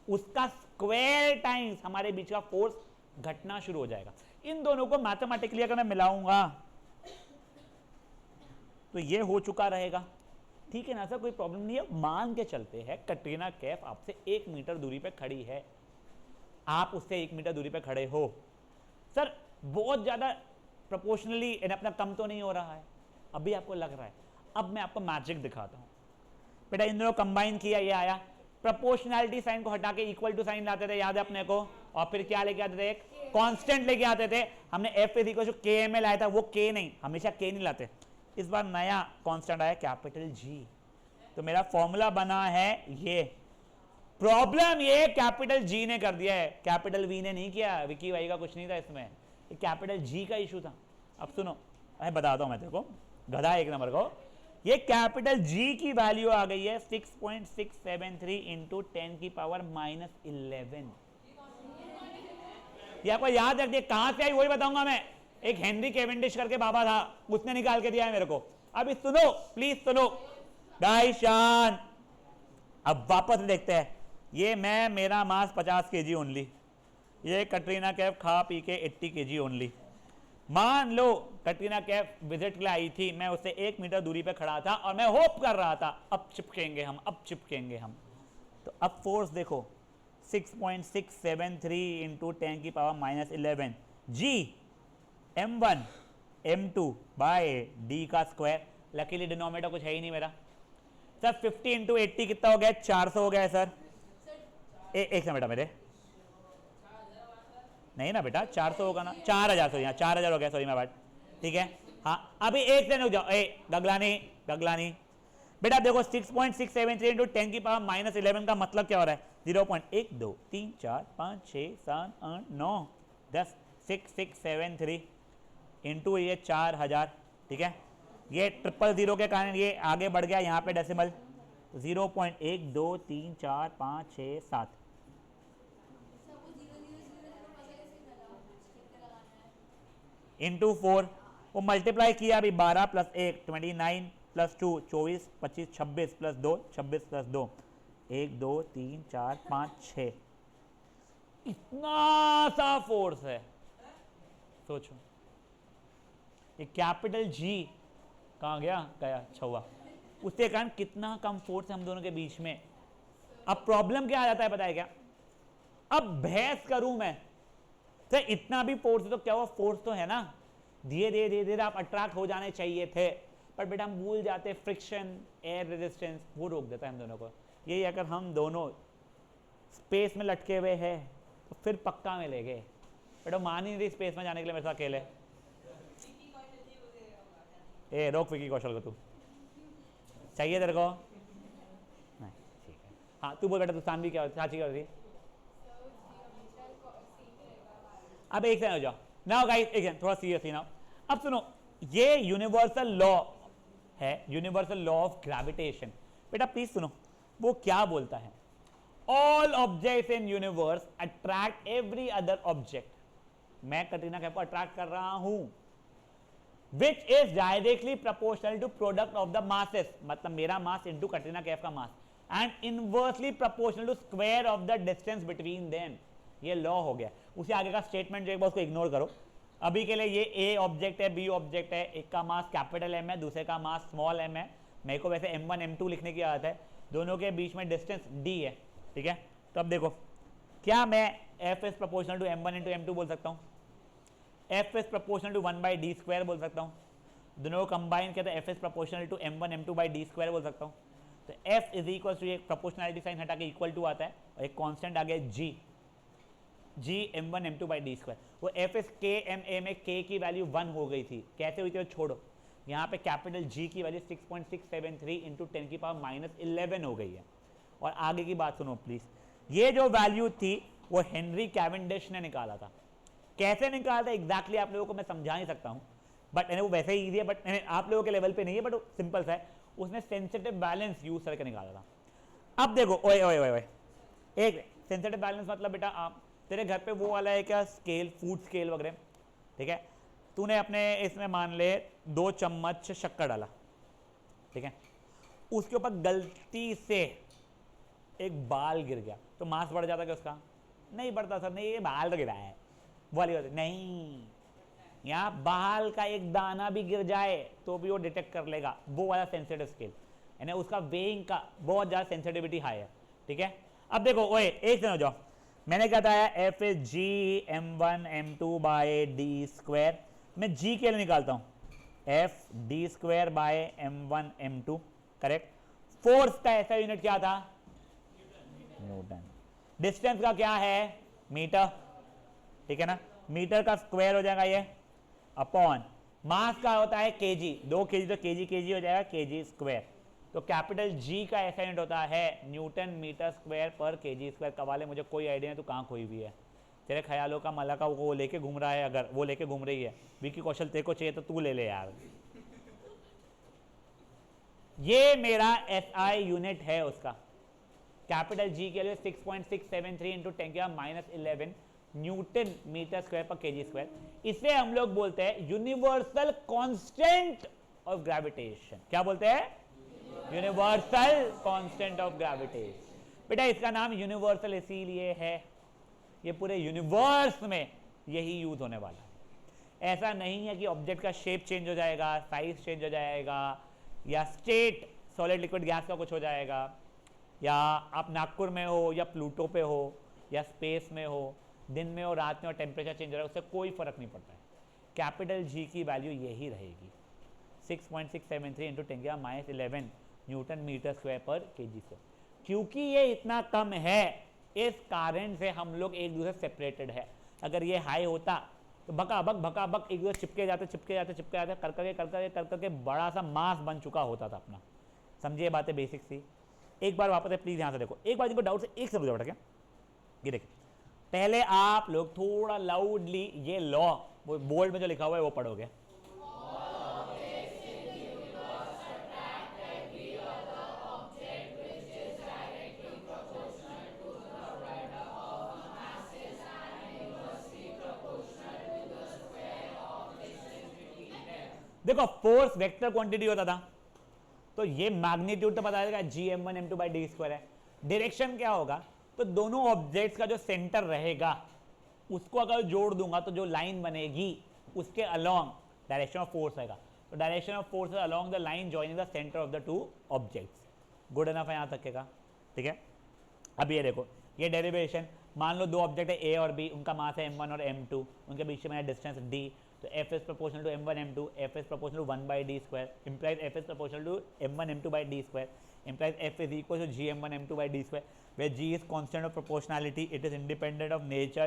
उसका स्क्वायर टाइम्स हमारे बीच का फोर्स घटना शुरू हो जाएगा। इन दोनों को मैथमेटिकली अगर मैं मिलाऊंगा तो ये हो चुका रहेगा, ठीक है ना सर, कोई प्रॉब्लम नहीं है। मान के चलते हैं कटरीना कैफ आपसे 1 मीटर दूरी पे खड़ी है, आप उससे 1 मीटर दूरी पे खड़े हो, सर बहुत ज्यादा प्रोपोर्शनली अपना कम तो नहीं हो रहा है, अभी आपको लग रहा है। अब मैं आपको मैजिक दिखाता हूं बेटा, इन दोनों कंबाइन किया, ये आया, प्रोपोर्शनैलिटी साइन को हटा के इक्वल टू साइन लाते थे, याद है अपने को, और फिर क्या लेके आते थे, एक कांस्टेंट लेके आते थे। हमने एफ इज इक्वल टू के में लाया था, वो के नहीं, हमेशा के नहीं लाते, इस बार नया कांस्टेंट आया कैपिटल जी, तो मेरा फॉर्मूला बना है ये। प्रॉब्लम ये कैपिटल जी ने कर दिया है, कैपिटल वी ने नहीं किया, विकी भाई का कुछ नहीं था इसमें, ये कैपिटल जी का इशू था। अब सुनो, मैं बताता हूं मैं तेरे को, गधा एक नंबर को, ये कैपिटल जी की वैल्यू आ गई है 6.673 इंटू 10 की पावर -11। ये आपको याद रखिए, कहां से आई वही बताऊंगा मैं, एक हेनरी केवेंडिश करके बाबा था, उसने निकाल के दिया है मेरे को। अभी सुनो प्लीज सुनो गाइस, शान। अब वापस देखते हैं, ये मैं, मेरा मास 50 kg ओनली, ये कटरीना कैफ खा पी के 80 kg ओनली। मान लो कटरीना कैफ विजिट के लिए आई थी, मैं उससे 1 मीटर दूरी पे खड़ा था और मैं होप कर रहा था अब चिपकेंगे हम, अब चिपकेंगे हम। तो अब फोर्स देखो 6.673 इंटू 10 की पावर -11 जी m1 m2 बाय डी का स्क्वायर। लकीली डिनोमिनेटर कुछ है ही नहीं मेरा सर। 50 इंटू 80 कितना हो गया, 400 हो गया है सर। एक सेकंड बेटा मेरे, नहीं ना बेटा 400 होगा ना, 4000, सॉरी यहाँ 4000 हो गया, सॉरी मैं बात, ठीक है। हाँ अभी एक सेकंड रुक जाओ, गगलानी बेटा देखो 6.673 इंटू 10 की पावर -11 का मतलब क्या हो रहा है? 0.1 2 3 4 5 6 7 8 9 10 6673 इंटू ये 4000, ठीक है। ये 000 के कारण ये आगे बढ़ गया यहाँ पे डेसिमल, 0.1 2 3 4 5 6 7 इंटू 4, वो मल्टीप्लाई किया अभी 12 + 1 29 + 2 24 25 26 + 2 26 + 2 1 2 3 4 5 6, इतना सा फोर्स है। सोचो ये कैपिटल जी कहाँ गया छुआ, उसके कारण कितना कम फोर्स है हम दोनों के बीच में। अब प्रॉब्लम क्या आ जाता है पता है क्या? अब बहस करूं मैं तो इतना भी फोर्स है तो क्या हुआ, फोर्स तो है ना, धीरे धीरे आप अट्रैक्ट हो जाने चाहिए थे, पर बेटा हम भूल जाते, फ्रिक्शन एयर रेजिस्टेंस वो रोक देता है हम दोनों को। यही अगर हम दोनों स्पेस में लटके हुए हैं तो फिर पक्का मिलेंगे। बेटा मान ही नहीं रही स्पेस में जाने के लिए मेरे साथ अकेले। ए रोक विकी कौशल को, तू चाहिए तेरे को? नहीं ठीक है, हाँ तू बोल बेटा, तू सानवी क्या चाची क्या होती? अब एक सेकंड हो जाओ नाउ गाइस, एक सेकंड थोड़ा सीरियसली नाउ। अब सुनो, ये यूनिवर्सल लॉ है, यूनिवर्सल लॉ ऑफ ग्रेविटेशन। बेटा प्लीज सुनो, वो क्या बोलता है? All objects in universe attract every other object. मैं कटरीना कैफ को अट्रैक्ट कर रहा हूं, which is directly proportional to product of the masses, मतलब मेरा मास इनटू कटरीना कैफ का मास, and inversely proportional to square of the distance between them। ये लॉ हो गया। उसे आगे का स्टेटमेंट जो है उसको इग्नोर करो। अभी के लिए ये ए ऑब्जेक्ट है, बी ऑब्जेक्ट है, एक का मास कैपिटल एम है, दूसरे का मास स्मॉल एम है। मेरे को वैसे m1 m2 लिखने की आदत है, दोनों के बीच में डिस्टेंस d है, ठीक है। तो अब देखो, क्या मैं f is proportional to m1 into m2 बोल सकता हूँ? f is proportional to 1/d² बोल सकता हूँ। दोनों को कंबाइन किया तो f is proportional to m1 m2/d² बोल सकता हूँ। तो f इज इक्वल टू, एक प्रोपोर्शनलिटी साइन हटा के इक्वल टू आता है और एक कांस्टेंट आ गया g m1 m2/d²। वो f is k m a में k की वैल्यू 1 हो गई थी, कैसे हुई थी वो छोड़ो। यहाँ पे कैपिटल G की वैल्यू 6.673 इंटू 10 की पावर -11 हो गई है। और आगे की बात सुनो प्लीज, ये जो वैल्यू थी वो हेनरी कैवेंडिश ने निकाला था। कैसे निकाला था एग्जैक्टली आप लोगों को मैं समझा नहीं सकता हूँ, बट वो वैसे ही ईजी है, बट आप लोगों के लेवल पे नहीं है, बट सिंपल सा है। उसने सेंसिटिव बैलेंस यूज करके निकाला था। अब देखो ओए ओए ओए ओए, एक सेंसिटिव बैलेंस मतलब बेटा आप तेरे घर पे वो वाला है क्या स्केल, फूड स्केल वगैरह, ठीक है। तूने अपने इसमें मान ले 2 चम्मच शक्कर डाला, ठीक है, उसके ऊपर गलती से एक बाल गिर गया तो मास बढ़ जाता क्या उसका? नहीं बढ़ता सर, नहीं ये बाल तो गिरा है वाली बात नहीं। यहाँ बाल का एक दाना भी गिर जाए तो भी वो डिटेक्ट कर लेगा, वो वाला सेंसिटिव स्केल, यानी उसका वेइंग का बहुत ज़्यादा सेंसिटिविटी हाई है, ठीक है। अब देखो ओए एक दिन हो जाओ, मैंने क्या बताया f is g m1 m2/d²। मैं g के लिए निकालता हूँ f d²/m1 m2, correct. Force का ऐसा यूनिट क्या था? न्यूटन। डिस्टेंस का क्या है? मीटर, ठीक है ना। मीटर का स्क्वायर हो जाएगा ये अपॉन मास का होता है केजी, 2 केजी तो केजी हो जाएगा kg²। तो कैपिटल G का ऐसा यूनिट होता है न्यूटन मीटर स्क्वायर पर kg²। कवाले मुझे कोई आइडिया नहीं तू कहाँ खोई हुई है, तेरे ख्यालों का मलाका वो लेके घूम रहा है, अगर वो लेके घूम रही है विकी कौशल तेरे को चाहिए तो तू ले ले यार। ये मेरा SI यूनिट है उसका, कैपिटल G के लिए 6.673 इंटू 10 की पावर -11 न्यूटन मीटर स्क्वायर पर kg²। इसे हम लोग बोलते हैं यूनिवर्सल कांस्टेंट ऑफ ग्रेविटेशन। क्या बोलते हैं? Universal constant of gravitation. बेटा इसका नाम यूनिवर्सल इसीलिए है, ये पूरे यूनिवर्स में यही यूज होने वाला है। ऐसा नहीं है कि ऑब्जेक्ट का शेप चेंज हो जाएगा, साइज चेंज हो जाएगा, या स्टेट सॉलिड लिक्विड गैस का कुछ हो जाएगा, या आप नागपुर में हो या प्लूटो पे हो या स्पेस में हो, दिन में हो रात में, और टेम्परेचर चेंज हो रहा है, उससे कोई फर्क नहीं पड़ता है। कैपिटल G की वैल्यू यही रहेगी 6.673 इंटू 10 की पावर -11 न्यूटन मीटर स्क्वायर पर kg²। क्योंकि ये इतना कम है इस कारण से हम लोग एक दूसरे से सेपरेटेड है। अगर ये हाई होता तो भका बक एक दूसरे चिपके जाते कर करके बड़ा सा मास बन चुका होता था अपना। समझिए बातें बेसिक सी। एक बार वापस प्लीज यहाँ से देखो, एक बार इनको डाउट से एक समझो बेटा क्या। ये देखिए, पहले आप लोग थोड़ा लाउडली ये लॉ, वो बोल्ड में जो लिखा हुआ है वो पढ़ोगे। देखो फोर्स वेक्टर क्वांटिटी होता था तो ये मैग्नीट्यूड तो पता चलेगा gm1m2/d² है। डायरेक्शन क्या होगा, तो दोनों ऑब्जेक्ट्स का जो सेंटर रहेगा उसको अगर जोड़ दूंगा तो जो लाइन बनेगी उसके अलोंग डायरेक्शन ऑफ फोर्स आएगा। तो direction of force along the line joining the centre of the two objects. Good enough है यहाँ तक का, ठीक है। अब ये देखो, ये डेरिवेशन, मान लो दो ऑब्जेक्ट है ए और बी, उनका मास है m1 और m2, उनके बीच में है डिस्टेंस d, तो f is proportional to m1 m2, f is proportional to 1/d², implies f is proportional to m1 m2/d², implies f is equal to gm1 m2/d², where g is constant of proportionality, it is independent of nature,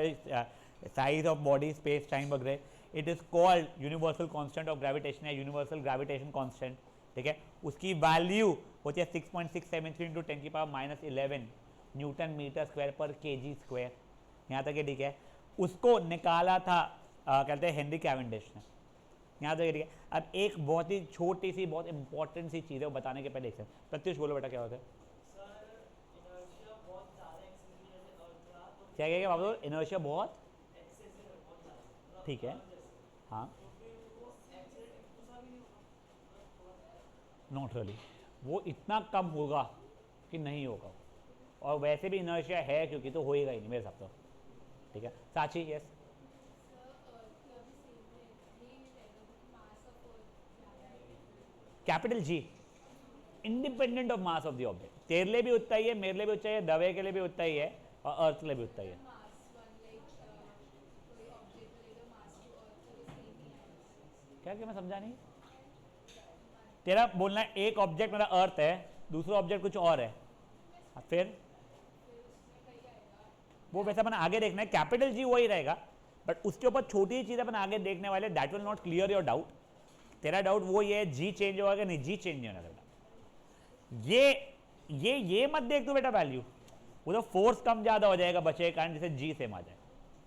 size of body, space, time वगैरह, it is called universal constant of gravitation या universal gravitation constant, ठीक है। उसकी value होती है 6.673 into 10⁻⁻11 Newton metre square पर kg square. यहाँ तक ये ठीक है। उसको निकाला था कहते हैं हेनरी कैवेंडिश ने। यहाँ तक ये ठीक है। अब एक बहुत ही छोटी सी बहुत इंपॉर्टेंट सी चीज़ है वो बताने के पहले एक सेकंड, प्रत्युष बोलो बेटा क्या होता है। क्या क्या बाबू, इनर्शिया बहुत, ठीक है, हाँ, नॉट रियली, वो इतना कम होगा कि नहीं होगा, और वैसे भी इनर्शिया है क्योंकि तो होएगा ही नहीं मेरे हिसाब से, ठीक है। साची yes, capital G independent of mass of the object. तेरे लिए भी उतना ही है, मेरे लिए भी उतना ही है, दवे के लिए भी उतना ही है, और अर्थ के लिए भी उतना ही है। क्या क्या मैं समझा नहीं, तेरा बोलना है एक ऑब्जेक्ट मेरा अर्थ है, दूसरा ऑब्जेक्ट कुछ और है, फिर वो वैसे अपन आगे देखना है, कैपिटल जी वही रहेगा, बट उसके ऊपर छोटी चीज अपन आगे देखने वाले, that will not clear your doubt. तेरा डाउट वो ये जी चेंज होगा कि नहीं, जी चेंज नहीं होना बेटा। ये मत देख तू बेटा वैल्यू, वो तो फोर्स कम ज्यादा हो जाएगा बचे के कारण, जैसे जी सेम आ जाए,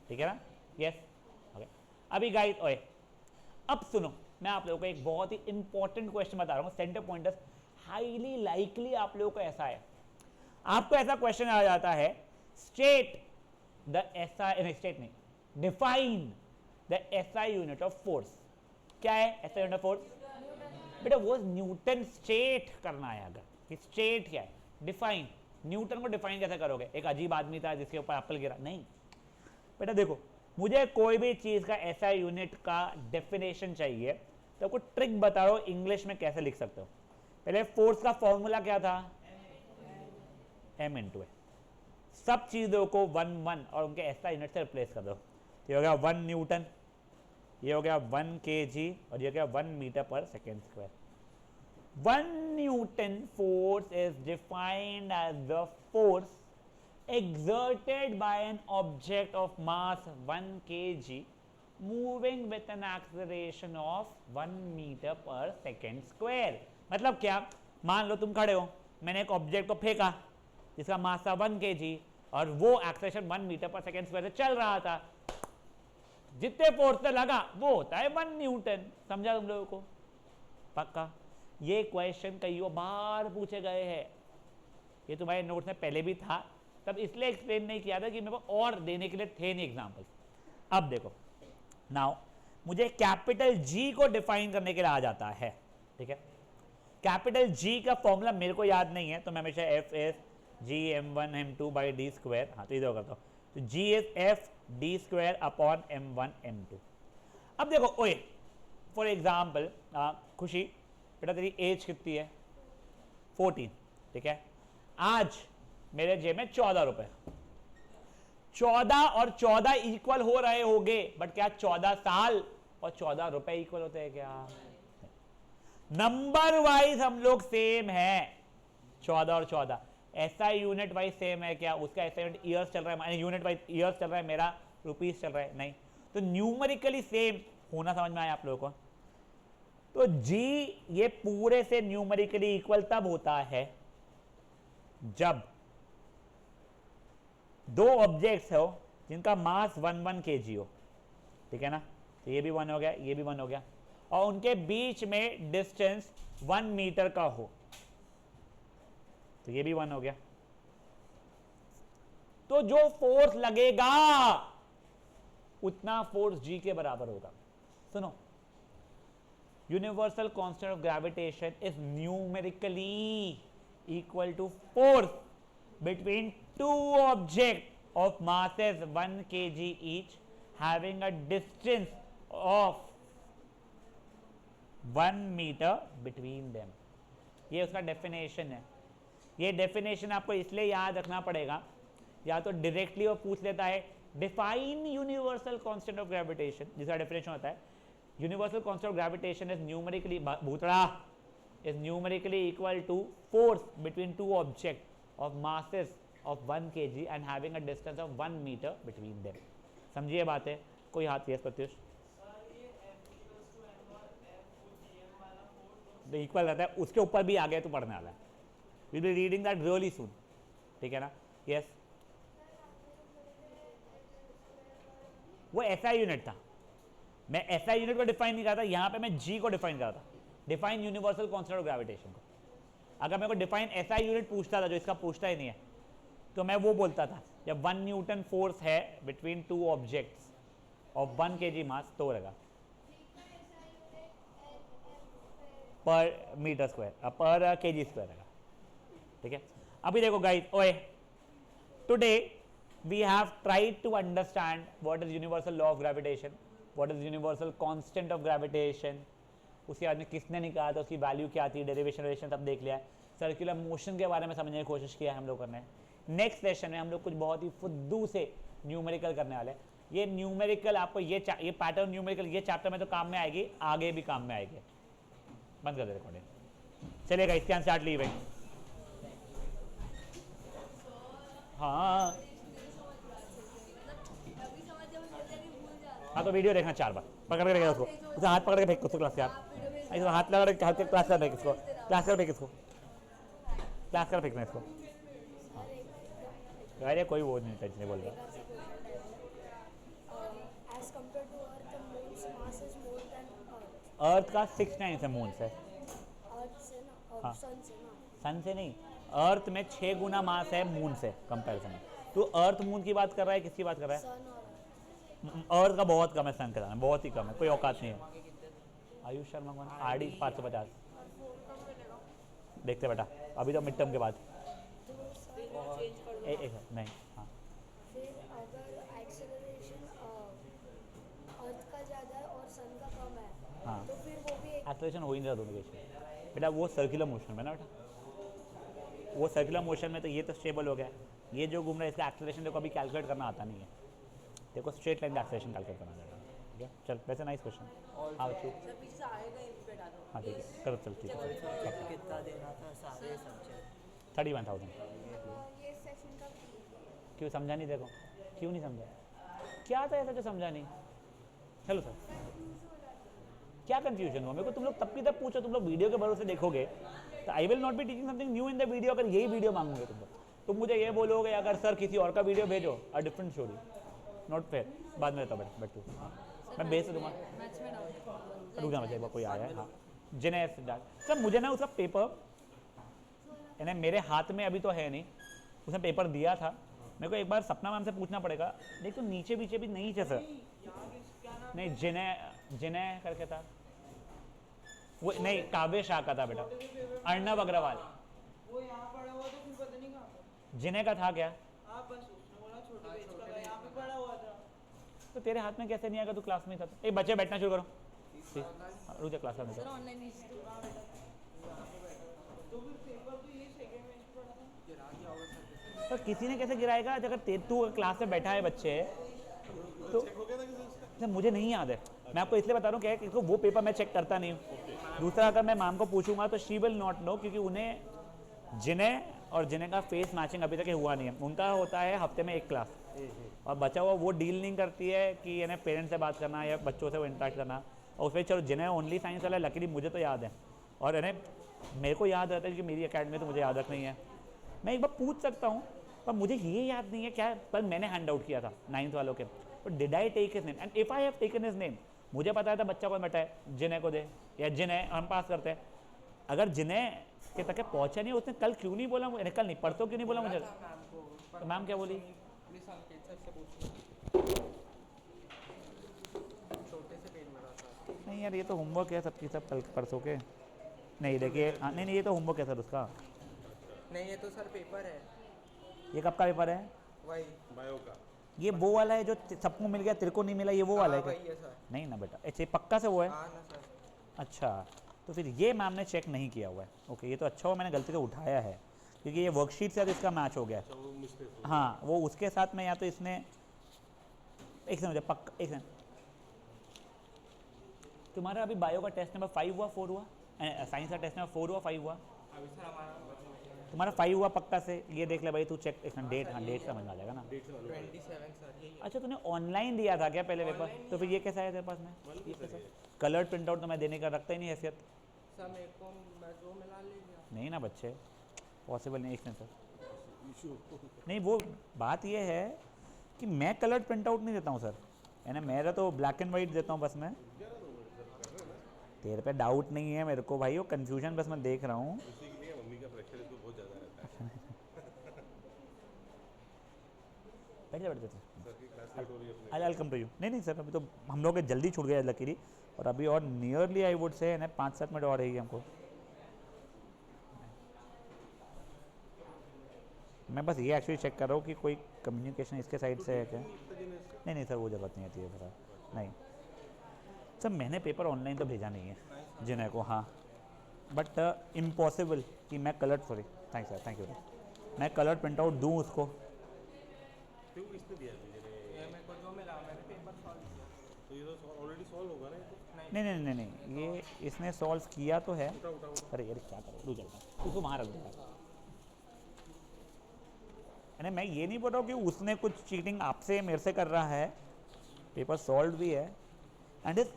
ठीक है ना। Yes okay. अभी गाइस ओए, अब सुनो, मैं आप लोगों को एक बहुत ही इंपॉर्टेंट क्वेश्चन बता रहा हूँ, सेंटर पॉइंटर्स, हाईली लाइकली आप लोगों को ऐसा है, आपको ऐसा क्वेश्चन आ जाता है, स्टेट द एसआई, स्टेट नहीं, define the SI unit of force. क्या है एसआई यूनिट ऑफ फोर्स बेटा, वो न्यूटन स्टेट करना है। अगर कि स्टेट क्या है, डिफाइन, न्यूटन को डिफाइन कैसे करोगे, एक अजीब आदमी था जिसके ऊपर एप्पल गिरा, नहीं बेटा। देखो, मुझे कोई भी चीज का एसआई यूनिट का डेफिनेशन चाहिए तो कुछ ट्रिक बता रहा हूं इंग्लिश में कैसे लिख सकते हो। पहले फोर्स का फॉर्मूला क्या था, m × a, सब चीजों को 1 और उनके एसआई यूनिट से रिप्लेस कर दो। ये हो गया 1 न्यूटन, ये हो गया 1 kg, और ये हो गया 1 मीटर पर second square. 1 newton force is defined as the force exerted by an object of mass 1 kg moving with an acceleration of 1 meter per second square। मतलब क्या, मान लो तुम खड़े हो, मैंने एक ऑब्जेक्ट को फेंका जिसका मास था 1 kg और वो एक्सेलरेशन 1 मीटर पर सेकेंड स्क्वायर से चल रहा था, जितने फोर्स से लगा वो होता है 1 न्यूटन। समझा तुम लोगों को, पक्का। ये क्वेश्चन कई बार पूछे गए हैं, ये तुम्हारे नोट्स में पहले भी था, तब इसलिए एक्सप्लेन नहीं किया था कि मेरे को और देने के लिए थे नहीं एग्जांपल्स। अब देखो, नाउ मुझे कैपिटल जी को डिफाइन करने के लिए आ जाता है, ठीक है। कैपिटल जी का फॉर्मूला मेरे को याद नहीं है, तो मैं हमेशा F S G m1 m2/d², हाँ तो इधर करता हूँ, तो जी is F d² upon m1 m2। अब देखो ओए, फॉर एग्जाम्पल खुशी बेटा तेरी एज कितनी है, 14, ठीक है। आज मेरे जेब में 14 रुपए, 14 और 14 इक्वल हो रहे होंगे, बट क्या 14 साल और 14 रुपए इक्वल होते हैं क्या? नंबर वाइज हम लोग सेम है, 14 और 14, SI यूनिट वाइज सेम है क्या, उसका SI यूनिट ईयर्स चल रहा है, यूनिट वाइज ईयर्स चल रहा है, मेरा रुपीस चल रहा है, नहीं। तो न्यूमेरिकली सेम होना समझ में आया आप लोगों को। तो G ये पूरे से न्यूमेरिकली इक्वल तब होता है जब दो ऑब्जेक्ट्स हो जिनका मास 1 kg हो, ठीक है ना। तो ये भी 1 हो गया, ये भी 1 हो गया, और उनके बीच में डिस्टेंस 1 मीटर का हो, तो ये भी 1 हो गया। तो जो फोर्स लगेगा उतना फोर्स G के बराबर होगा। सुनो, universal constant of gravitation is numerically equal to force between two objects of masses 1 kg each having a distance of 1 meter between them। ये उसका डेफिनेशन है। ये डेफिनेशन आपको इसलिए याद रखना पड़ेगा, या तो डायरेक्टली वो पूछ लेता है define universal constant of gravitation, जिसका डेफिनेशन होता है universal constant of gravitation is numerically भूतड़ा is numerically equal to force between two object of masses of 1 kg and having a distance of 1 meter between them। समझिए बात है, कोई हाथ yes Pratyush तो इक्वल रहता है, उसके ऊपर भी आ गया तो पढ़ने वाला है, will be reading that really सून, ठीक है ना। यस, वो SI यूनिट था, मैं SI यूनिट को डिफाइन नहीं कर रहा था, यहाँ पे मैं G को डिफाइन कर रहा था, define universal constant of gravitation को। अगर मेरे को डिफाइन SI यूनिट पूछता था, जो इसका पूछता ही नहीं है, तो मैं वो बोलता था जब 1 न्यूटन फोर्स है between two objects of 1 kg mass तो रहेगा पर मीटर स्क्वायर, पर kg स्क्वायर रहेगा, ठीक है। अभी देखो गाइस, ओए today we have tried to understand what is universal law of gravitation, what is universal constant of gravitation, उसके बाद में किसने निकाला था, उसकी वैल्यू क्या थी, डेरिवेशन वेरिएशन सब देख लिया है, सर्कुलर मोशन के बारे में समझने की कोशिश किया है हम लोग करने। नेक्स्ट सेशन में हम लोग कुछ बहुत ही फुद्दू से न्यूमेरिकल करने वाले हैं। ये न्यूमेरिकल आपको ये पैटर्न न्यूमेरिकल ये चैप्टर में तो काम में आएगी, आगे भी काम में आएगी। बंद कर दे रिकॉर्डिंग, चलेगा इसके स्टार्ट ली भाई। हाँ हाँ, तो वीडियो देखना 4 बार, पकड़ के रखेगा उसको, उसे हाथ पकड़ के फेंक उसको क्लास यार, ऐसे हाथ लगा के हाथ क्लास कर फेंक इसको, क्लास कर फेंक इसको, क्लास कर फेंकना इसको। अरे कोई वो नहीं, टेंशन नहीं बोल रहा। अर्थ का 6 टाइम्स है मून से, हाँ सन से नहीं, अर्थ में 6 गुना मास है मून से कंपैरिजन में। तो अर्थ मून की बात कर रहा है, किसकी बात कर रहा है? अर्थ का बहुत कम है, सन का बहुत ही कम है, कोई औकात नहीं है। आयुष शर्मा कौन? RD 550। देखते बेटा, अभी तो मिड टर्म के बाद एक नहीं। हाँ, फिर अगर एक्सेलरेशन अर्थ का ज़्यादा है और सन का कम है, हाँ, तो फिर वो भी एक एक्सेलरेशन हो ही नहीं रहा दोनों के बेटा, वो सर्कुलर मोशन में ना बेटा, वो सर्कुलर मोशन में तो ये तो स्टेबल हो गया, ये जो घूम रहा है इसका एक्सेलरेशन देखो अभी कैलकुलेट करना आता नहीं है, देखो स्ट्रेट लाइन का एक्सेलरेशन कैलकुलेट करना जाएगा, ठीक है। चल वैसे नाइस क्वेश्चन, हाँ हाँ ठीक है, करो चल ठीक है। कितना देना था सारे सब्जेक्ट? 31,000। ये सेशन का क्यों समझा नहीं? देखो क्यों नहीं समझा, क्या था ऐसा जो समझा नहीं? चलो सर, क्या कंफ्यूजन हुआ मेरे को? तुम लोग तब की तब पूछो, तुम लोग वीडियो के भरोसे देखोगे तो I will not be teaching something new in the video. अगर यही वीडियो मांगोगे तुम मुझे ये बोलोगे अगर सर किसी और का वीडियो भेजो, a different story, not fair. बाद में रहता बैठ तू, मैं भेज दूँगा, रुक जाना चाहिए, कोई आया है। हाँ जिन्हें सर मुझे ना उसका पेपर यानी मेरे हाथ में अभी तो है नहीं, उसने पेपर दिया था मेरे को, एक बार सपना मैम से पूछना पड़ेगा। देख तो नीचे पीछे भी नहीं जैसा नहीं, जिन्हें करके था वो, नहीं काव्य शाह का था बेटा, अर्णव अग्रवाल, वो यहाँ पड़ा हुआ तो फिर पता नहीं कहाँ। जिन्हें का था क्या? आप बस उसने बोला छोटे पेज का था, यहाँ पे पड़ा हुआ था। तो तेरे हाथ में कैसे नहीं आएगा? तू क्लास में था तो। एक बच्चे बैठना शुरू करो, रुक जा क्लास में। सर ऑनलाइन तो फिर पेपर तो ये सेकंड में पड़ा था, गिरा दिया होगा सर। तो किसी ने कैसे गिराएगा? अगर तू क्लास में बैठा है बच्चे तो सर मुझे नहीं याद है, मैं आपको इसलिए बता रहा हूँ क्या है कि वो पेपर मैं चेक करता नहीं हूँ। दूसरा अगर मैं मैम को पूछूंगा तो शी विल नॉट नो, क्योंकि उन्हें जिन्हें और जिन्हें का फेस मैचिंग अभी तक हुआ नहीं है, उनका होता है हफ्ते में एक क्लास, और बचा हुआ वो डील नहीं करती है कि यानी पेरेंट्स से बात करना या बच्चों से वो इंटरेक्ट करना। और उसमें चलो जिन्हें ओनली साइंस वाला, लकीली मुझे तो याद है, और यानी मेरे को याद रहता है कि मेरी अकेडमी तो मुझे याद रख नहीं है, मैं एक बार पूछ सकता हूँ, पर मुझे ये याद नहीं है क्या, पर मैंने हैंड आउट किया था 9th वालों के, तो did I take his name, and if I have taken his name, मुझे पता था बच्चा को बैठा है, जिन्हें को दे, या जिन्हें हम पास करते हैं। अगर जिन्हें के तक पहुंचा नहीं, उसने कल क्यों नहीं बोला मुझे, कल नहीं परसों क्यों नहीं बोला मुझे, तो मैम क्या बोली, पुलिस अंकित सर से पूछना, छोटे से पेज में रहा था। नहीं यार ये तो होमवर्क है सबकी सब कल परसों के, नहीं देखिए नहीं ये तो होमवर्क है सर उसका, नहीं ये तो सर पेपर है, ये कब का पेपर है, वही बायो का। ये वो वाला है जो सबको मिल गया तेरे को नहीं मिला, ये वो वाला है वही क्या? है सर। नहीं ना बेटा, अच्छा ये पक्का से वो है, हाँ ना सर। अच्छा तो फिर ये मैम ने चेक नहीं किया हुआ है, ओके ये तो अच्छा हुआ मैंने गलती से उठाया है, क्योंकि ये वर्कशीट से इसका मैच हो गया है। अच्छा वो मिस्टेक हो हाँ वो उसके साथ में, या तो इसने एक सेकंड मुझे पक्का, एक सेकंड, तुम्हारा अभी बायो का टेस्ट नंबर 5 हुआ 4 हुआ, साइंस का टेस्ट नंबर 4 हुआ 5 हुआ, अभी सर हमारा तुम्हारा 5 हुआ पक्का से, ये देख ले भाई तू चेक, एक डेट, हाँ डेट समझ में आ जाएगा ना। 27 सर यही है। अच्छा तूने ऑनलाइन दिया था क्या पहले पेपर, तो फिर ये कैसा है तेरे पास में, ये कैसा कलर्ड प्रिंट आउट तो मैं देने का रखता ही नहीं हैसियत, सर मेरे को मैं जो मिला ले लिया। नहीं ना बच्चे पॉसिबल नहीं, एक मिनट सर, इशू। नहीं वो बात ये है कि मैं कलर्ड प्रिंट आउट नहीं देता हूँ सर, है ना, मेरा तो ब्लैक एंड वाइट देता हूँ बस मैं, तेरे पे डाउट नहीं है मेरे को भाई, वो कंफ्यूजन बस मैं देख रहा हूँ। इसी के लिए मम्मी का प्रेशर इसको बहुत ज़्यादा रहता है। बैठ जा बैठ जा सर की क्लास लेट हो रही है अपने। आई कम टू यू, नहीं नहीं सर अभी तो हम लोग के जल्दी छूट गया लकीली, और अभी और नियरली आई वुड से ना 5-7 मिनट और रहेगी हमको। मैं बस ये एक्चुअली चेक कर रहा हूँ कि कोई कम्युनिकेशन इसके साइड से है क्या, नहीं नहीं सर वो ज़रूरत नहीं आती है सर, नहीं सर मैंने पेपर ऑनलाइन तो भेजा नहीं है जिन्हें को, हाँ बट इम्पॉसिबल कि मैं colour, sorry thank sir thank you, मैं कलर प्रिंट आउट दूँ उसको, तो किसने दिया तुझे? ये मेरे को जो मिला मैंने पेपर सॉल्व किया। तो ये तो ऑलरेडी सॉल्व होगा ना ये तो। नहीं नहीं नहीं नहीं ये इसने सॉल्व किया तो है, उठा उठा उठा। अरे यार क्या करो रुक जाता उसको वहाँ रख दूँगा, अरे मैं ये नहीं बोल रहा हूँ कि उसने कुछ चीटिंग आपसे मेरे से कर रहा है, पेपर सॉल्व भी है, and is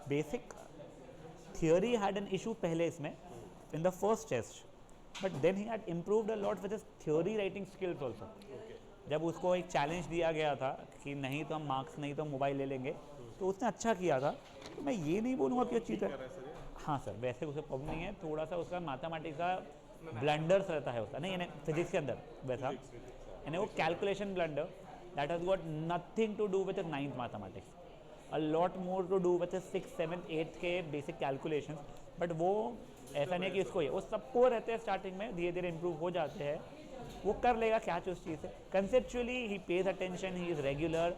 basic theory had an issue पहले इसमें in the first test, but then he had improved a lot with his theory writing skills also. जब उसको एक चैलेंज दिया गया था कि नहीं तो हम मार्क्स नहीं तो मोबाइल ले लेंगे, तो उसने अच्छा किया था, तो मैं ये नहीं बोलूँगा कि वो चीटर है। हाँ सर वैसे उसे प्रॉब्लम नहीं है, थोड़ा सा उसका मैथमेटिक्स का ब्लंडर्स रहता है उसका, नहीं यानी फिजिक्स के अंदर वैसा, यानी वो calculation blunder that has got nothing to do with 9th mathematics, a lot more to do with 6th 7th 8th के बेसिक कैलकुलेशंस, बट वो ऐसा नहीं कि इसको ये, वो सबको रहते हैं स्टार्टिंग में, धीरे धीरे इंप्रूव हो जाते हैं, वो कर लेगा क्या उस चीज़ से, conceptually he page attention, he is regular,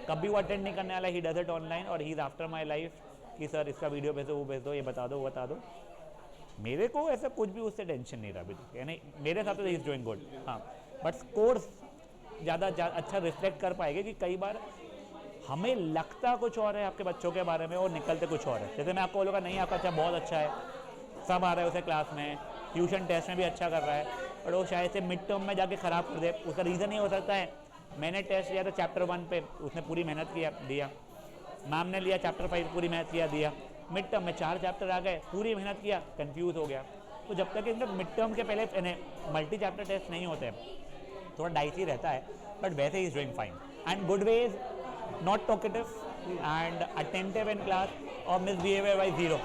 कभी वो अटेंड नहीं करने वाला, ही डज इट ऑनलाइन, और he is after my life कि सर इसका वीडियो भेज दो, वो भेज दो, ये बता दो वो बता दो, मेरे को ऐसा कुछ भी उससे टेंशन नहीं रहा अभी तक, यानी मेरे साथ तो ही इज़ डूइंग गुड, हाँ बट स्कोर्स ज़्यादा अच्छा रिफ्लेक्ट कर पाएंगे, कि कई बार हमें लगता कुछ और है आपके बच्चों के बारे में और निकलते कुछ और है, जैसे मैं आपको बोलूँगा नहीं आपका अच्छा बहुत अच्छा है, सब आ रहा है उसे क्लास में, ट्यूशन टेस्ट में भी अच्छा कर रहा है, और वो शायद से मिड टर्म में जाके ख़राब कर दे, उसका रीज़न ये हो सकता है मैंने टेस्ट लिया था चैप्टर 1 पे, उसने पूरी मेहनत किया दिया, मैम ने लिया चैप्टर 5 पूरी मेहनत किया दिया, मिड टर्म में 4 चैप्टर आ गए, पूरी मेहनत किया, कंफ्यूज हो गया, तो जब तक इनका मिड टर्म के पहले मल्टी चैप्टर टेस्ट नहीं होते, थोड़ा डाइसी रहता है, बट वैसे he is doing fine and good way is not talkative and attentive in class और मिसबिहेवियर बाई 0।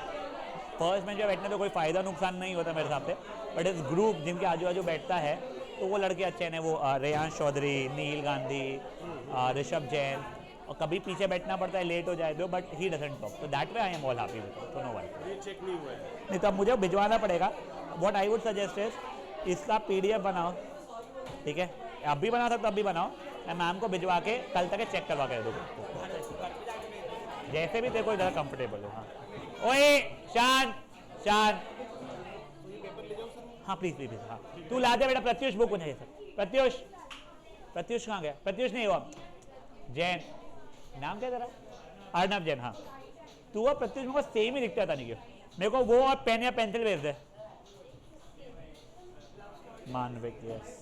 फर्स्ट में जो बैठने तो कोई फ़ायदा नुकसान नहीं होता मेरे हिसाब से, बट इस ग्रुप जिनके आजू बाजू बैठता है तो वो लड़के अच्छे हैं, वो रेयांश चौधरी, नील गांधी, ऋषभ जैन, और कभी पीछे बैठना पड़ता है लेट हो जाए तो, बट ही डजंट टॉक, तो that way I am all happy with, तो नो वरी। ये चेक नहीं हुआ है। नहीं तो अब मुझे भिजवाना पड़ेगा, what I would suggest is इसका PDF बनाओ, ठीक है, अब भी बना सकते अब भी बनाओ, मैं मैम को भिजवा के कल तक चेक करवा के दे दूँगा, जैसे भी देखो इधर कंफर्टेबल हो। हाँ ओए शान शान, हाँ प्लीज प्लीज हाँ तू ला दे बेटा, प्रत्युष बुक नहीं सर, प्रत्युष प्रत्युष कहाँ गया, प्रत्युष नहीं हुआ, जैन नाम क्या तेरा, अर्नब जैन, हाँ तू और प्रत्युष मेरे को सेम ही दिखता था, नहीं क्यों मेरे को वो और पेन या पेंसिल भेज दे, मानविक, यस।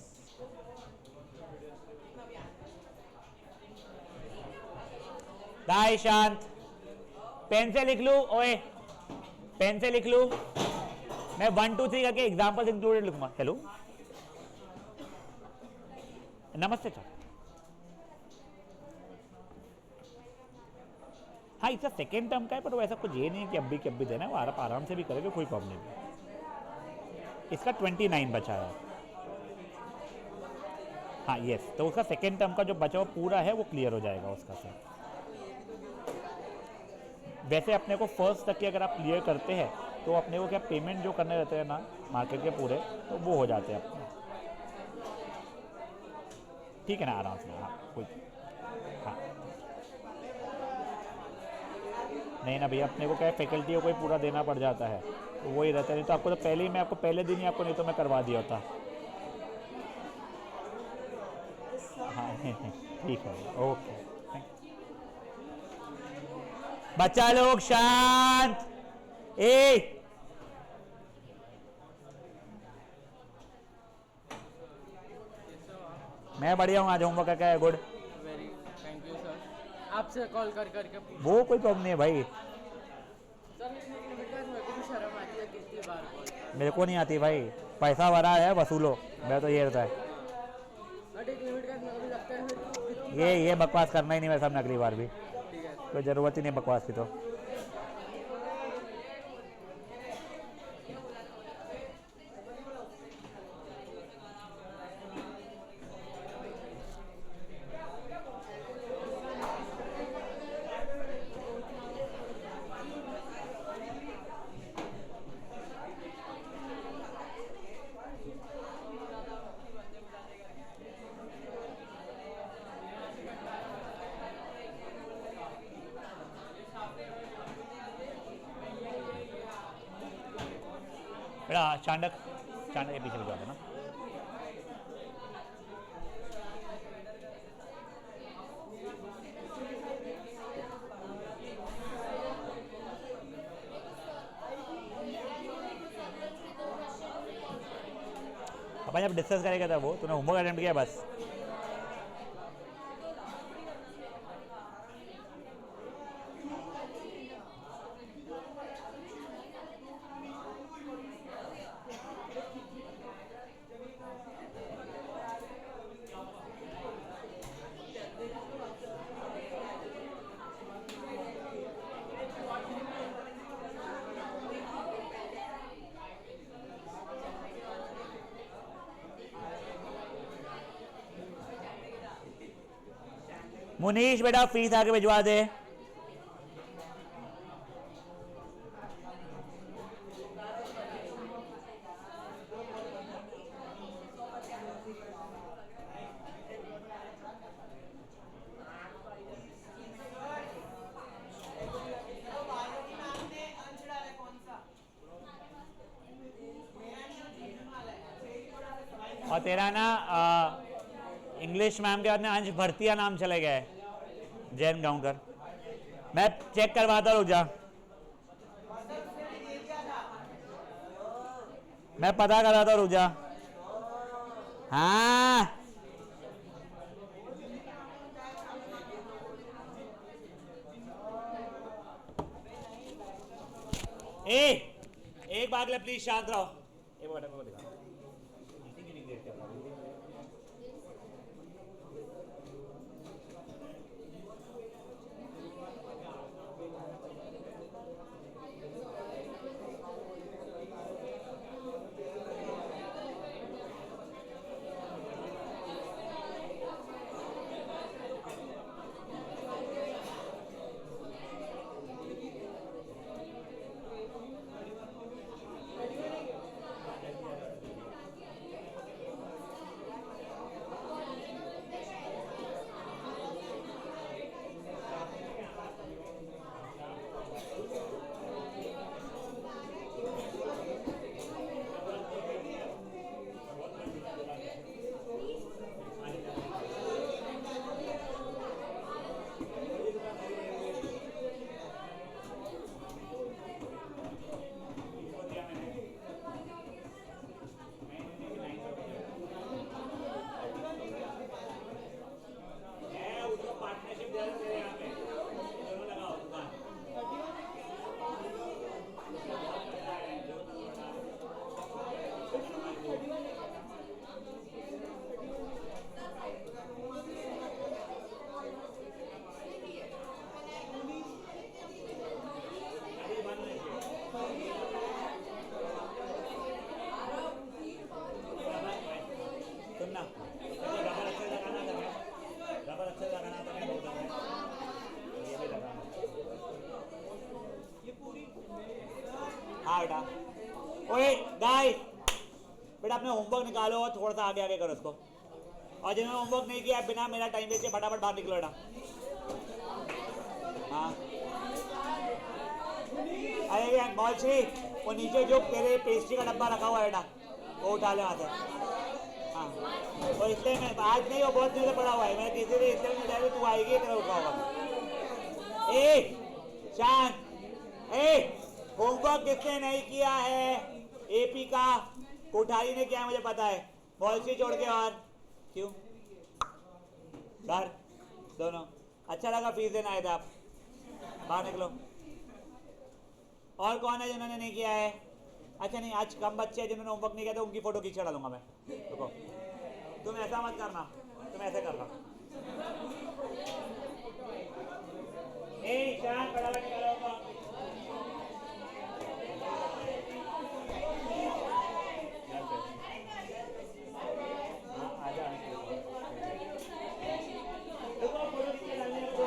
गाइस शांत, पेन से लिख लूं? ओए पेन से लिख लूं? मैं 1 2 3 करके एग्जांपल्स इंक्लूडेड लिखूंगा। हेलो, नमस्ते सर। हाँ, इसका सेकेंड टर्म का है, पर वो ऐसा कुछ ये नहीं है कि अब भी देना है, वो आराम से भी करेगा, कोई प्रॉब्लम नहीं। इसका 29 बचा है। हाँ यस, तो उसका सेकेंड टर्म का जो बचा हुआ पूरा है वो क्लियर हो जाएगा उसका सर। वैसे अपने को फर्स्ट तक की अगर आप क्लियर करते हैं तो अपने को क्या पेमेंट जो करने रहते हैं ना मार्केट के पूरे, तो वो हो जाते हैं अपने। ठीक है ना, आराम से। हाँ कोई, हाँ नहीं ना भैया, अपने को क्या फैकल्टी को कोई पूरा देना पड़ जाता है, तो वही रहता है। नहीं तो आपको तो पहले ही मैं आपको पहले दिन ही आपको नहीं तो मैं करवा दिया होता। हाँ ठीक है, ओके। बच्चा लोग शांत। ए मैं बढ़िया हूँ, आज होमवर्क क्या है? Good, very thank you sir. आपसे कॉल कर करके वो कोई प्रॉब्लम नहीं है भाई, सर मेरे को भी शर्म आती है कितनी बार कॉल। मेरे को नहीं आती भाई, पैसा भरा है वसूलो, मैं तो ये रहता है। बट एक लिमिट का मेरे को भी लगता है फिर कितनी ये बकवास करना ही नहीं मेरे सामने अगली बार भी, ठीक है। कोई ज़रूरत ही नहीं बकवास की। तो बेटा चांडक के पीछे लगा देना। अपन जब डिस्कस करेगा था वो, तूने होमवर्क अटेम्प्ट किया बस। मुनीश बेटा फीस आके भिजवा दे। और तेरा ना इंग्लिश मैम के बाद में अंश भरतिया नाम चले गया है, जैन गांवकर। मैं चेक करवाता, रुक जा, मैं पता कराता, रुक जा। हाँ एक बात ले प्लीज, शांत रहो। एक मिनट को दिखा। बेटा। ओए गाइस, बेटा अपने होमवर्क निकालो और थोड़ा सा आगे आगे करो उसको। और जिन्होंने होमवर्क नहीं किया बिना मेरा टाइम वेस्ट फटाफट बाहर निकलो बेटा। हाँ अरे यार मौलवी, वो नीचे जो तेरे पेस्ट्री का डब्बा रखा हुआ है बेटा, वो उठा ले वहाँ से। हाँ और इसलिए मैं आज नहीं, वो बहुत दिन से पड़ा हुआ है, मैं किसी भी इसलिए नहीं जाएगी, तू आएगी तेरा उठा होगा। ए शांत, ए होमवर्क किसने नहीं किया है एपी का? कोठारी ने किया है मुझे पता है, मौलवी छोड़ के। और क्यों बाहर दोनों? अच्छा लगा फीस देना आए थे आप, बाहर निकलो। और कौन है जिन्होंने नहीं किया है? अच्छा नहीं, आज कम बच्चे हैं जिन्होंने होमवर्क नहीं किया, तो उनकी फोटो खींच कर डालूंगा मैं। रुको, तुम ऐसा मत करना, तुम ऐसे करना। ए शांत, फटाफट निकालो होमवर्क। हाँ आजा। रुको, फोटो खींच के डालने दो।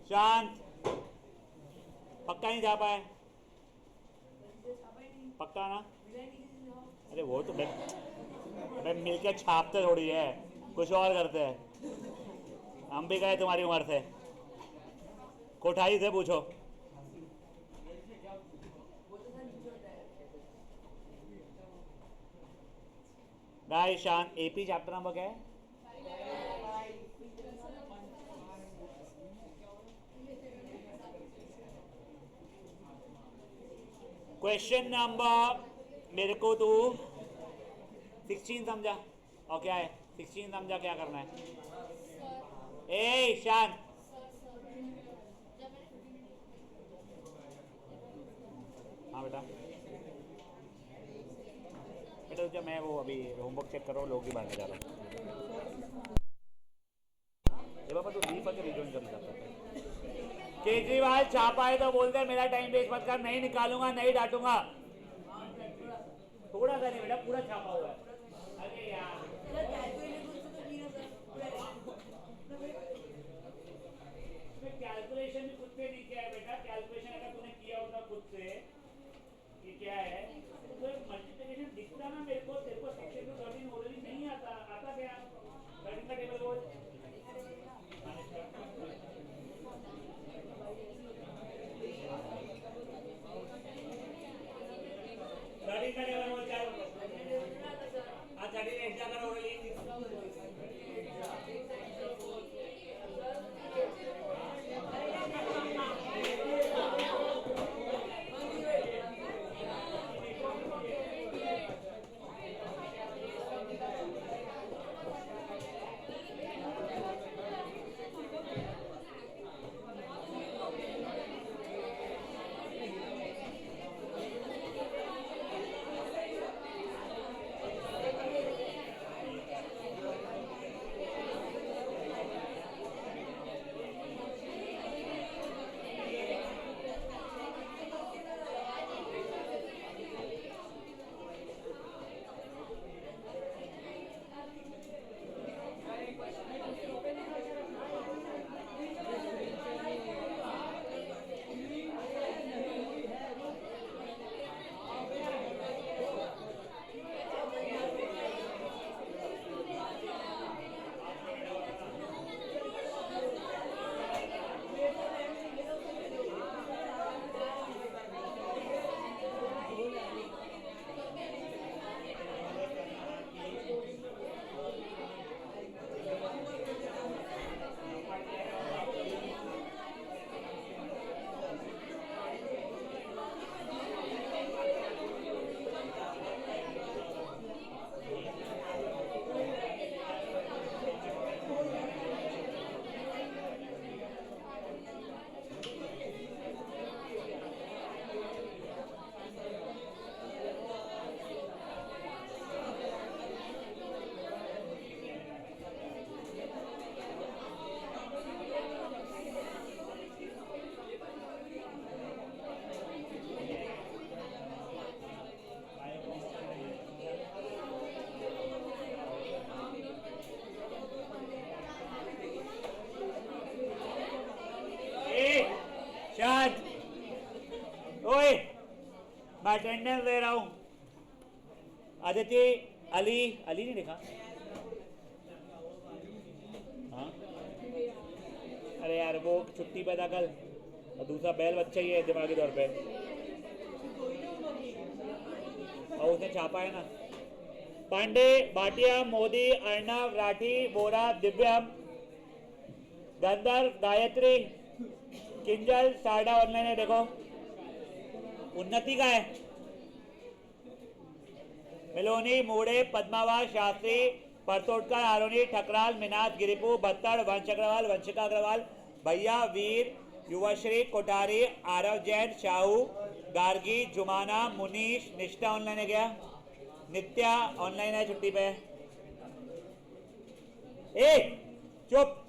शांत, पक्का नहीं जा पाए? पक्का ना? अरे वो तो भाई मिलके छापते थोड़ी है, कुछ और करते हैं। हम भी गए तुम्हारी उम्र से, कोठारी से पूछो। गाइस शांत, एपी चैप्टर नंबर क्या है? क्वेश्चन नंबर, मेरे को तू 16 समझा? और क्या है 16 समझा, क्या करना है? ए शान, हाँ बेटा बेटा जब मैं वो अभी होमवर्क चेक कर रहा हूँ, लोग ही बाहर जा रहा हूँ। ये पापा तो दीपक के रिजॉइन करना चाहता है। केजरीवाल छापा है तो बोलते हैं मेरा टाइम वेस्ट मत कर, नहीं निकालूंगा, नहीं डांटूंगा। थोड़ा सा नहीं बेटा, पूरा छापा हुआ है। अरे यार कैलकुलेशन भी खुद से नहीं किया है बेटा। कैलकुलेशन अगर तूने किया होता खुद से कि क्या है तो मल्टीप्लिकेशन दिखता ना मेरे को। तेरे को सेक्शन में 13 ऑलरेडी नहीं आता, आता क्या 13 का टेबल बोल। ओए मैं अटेंडेंस दे रहा हूं। आदित्य अली अली नहीं लिखा। हाँ अरे यार वो छुट्टी पे था कल और दूसरा बैल बच्चा ही है दिमागी तौर पे और उसने छापा है ना। पांडे भाटिया मोदी अर्णव राठी बोरा दिव्यम गंधर्व गायत्री किंजल सारडा ऑनलाइन है देखो। उन्नति का है मिलोनी मोड़े पद्मावास शास्त्री परतोटकर आरोनी ठकराल मिनाज गिरिपू भत्तड़ वंश अग्रवाल वंशिका अग्रवाल भैया वीर युवाश्री कोठारी आरव जैन शाहू गार्गी जुमाना मुनीश निष्ठा ऑनलाइन है क्या। नित्या ऑनलाइन है छुट्टी पे। ए चुप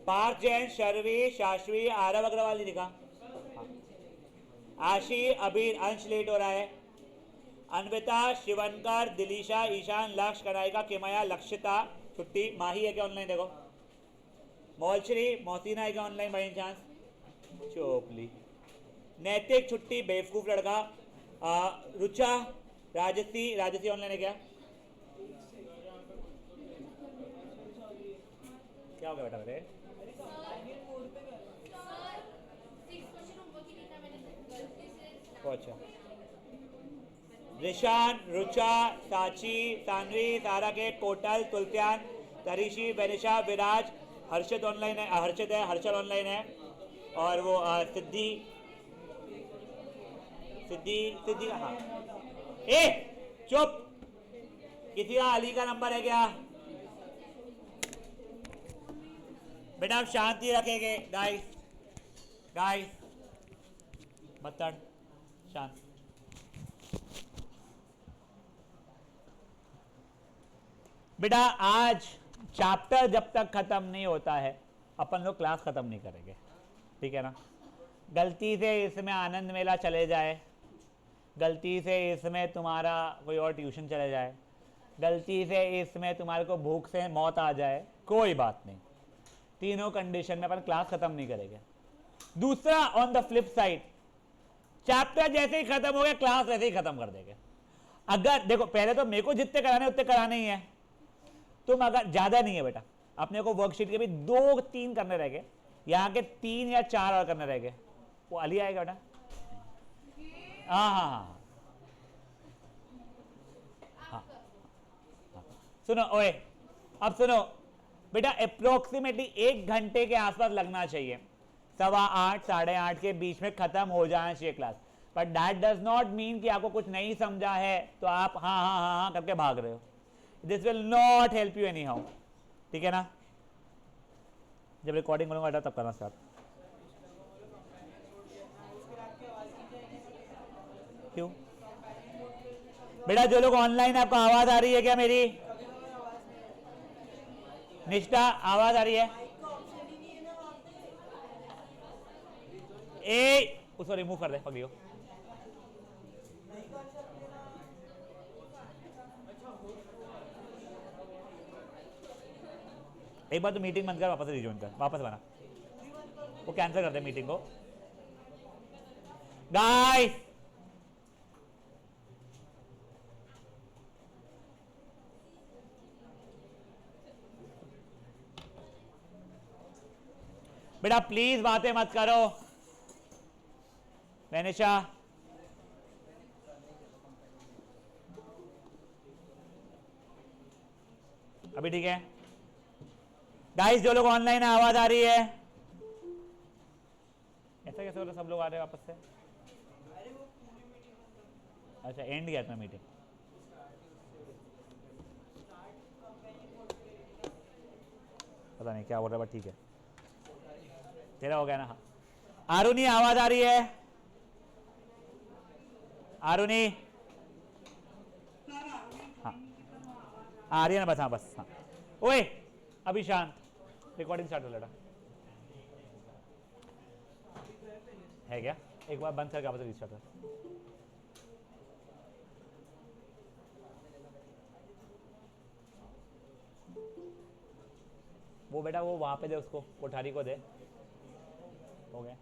पार्थ जैन शर्वी शाश्वी आरव अग्रवाल नहीं लिखा। आशी अबीर अंश लेट हो रहा है। अनविता शिवनकर दिलीशा ईशान लक्ष्य कनाइका किमया लक्षिता छुट्टी। माही है क्या ऑनलाइन देखो। मौलश्री मोहसिना है क्या ऑनलाइन बाई चांस। चोपली नैतिक छुट्टी बेवकूफ लड़का। रुचा राजसी राजसी ऑनलाइन है क्या। क्या हो गया बेटा मेरे। अच्छा रिशान रुचा साची सानवी सारा के कोटल तुल्त्यान तरीशी बेनिशा विराज हर्षित ऑनलाइन है। हर्षित है हर्षल ऑनलाइन है और वो सिद्धि सिद्धि सिद्धि हाँ। ए चुप किसी का अली का नंबर है क्या बेटा। आप शांति रखेंगे गाइस गाइस बत्तड़ शांत। बेटा आज चैप्टर जब तक खत्म नहीं होता है अपन लोग क्लास खत्म नहीं करेंगे ठीक है ना। गलती से इसमें आनंद मेला चले जाए गलती से इसमें तुम्हारा कोई और ट्यूशन चले जाए गलती से इसमें तुम्हारे को भूख से मौत आ जाए कोई बात नहीं। तीनों कंडीशन में अपन क्लास खत्म नहीं करेंगे। दूसरा on the flip side chapter जैसे ही खत्म हो गया क्लास वैसे ही खत्म कर देंगे। अगर देखो पहले तो मेरे को जितने कराने उतने कराने ही है। तुम अगर ज्यादा नहीं है बेटा अपने को वर्कशीट के भी 2-3 करने रह गए यहाँ के 3 या 4 और करने रह गए। वो अली आएगा बेटा। हाँ हाँ हाँ हाँ सुनो ओए अब सुनो बेटा अप्रोक्सीमेटली 1 घंटे के आसपास लगना चाहिए। 7:15 8:30 के बीच में खत्म हो जाना चाहिए class. But that does not mean कि आपको कुछ नहीं समझा है तो आप हाँ हाँ हाँ हाँ करके भाग रहे हो। This will not help you any how ठीक है ना। जब रिकॉर्डिंग करूंगा तब करना स्टार्ट। क्यों बेटा जो लोग ऑनलाइन आपको आवाज आ रही है क्या मेरी। निष्ठा आवाज आ रही है। ए उसको रिमूव कर दे पकड़ियो। एक बार तो मीटिंग बंद कर वापस रिज्वाइन कर वापस बना वो कैंसिल कर दे मीटिंग को गाइस। बेटा प्लीज बातें मत करो। मैनिशा अभी ठीक है। गाइस जो लोग ऑनलाइन है आवाज आ रही है। ऐसा कैसे होता सब लोग आ रहे हैं वापस से। अच्छा एंड गया था मीटिंग। पता नहीं क्या हो रहा है बट ठीक है तेरा हो गया ना। हाँ आरुनी आवाज आ रही है। आरुनी हाँ आ रही है ना बस। हाँ बस हाँ ओए अभी शांत रिकॉर्डिंग स्टार्ट हो लड़ा है क्या। एक बार बंद करके वापस रिस्टार्ट कर। वो बेटा वो वहाँ पे दे, उसको कोठारी को दे। हो गया।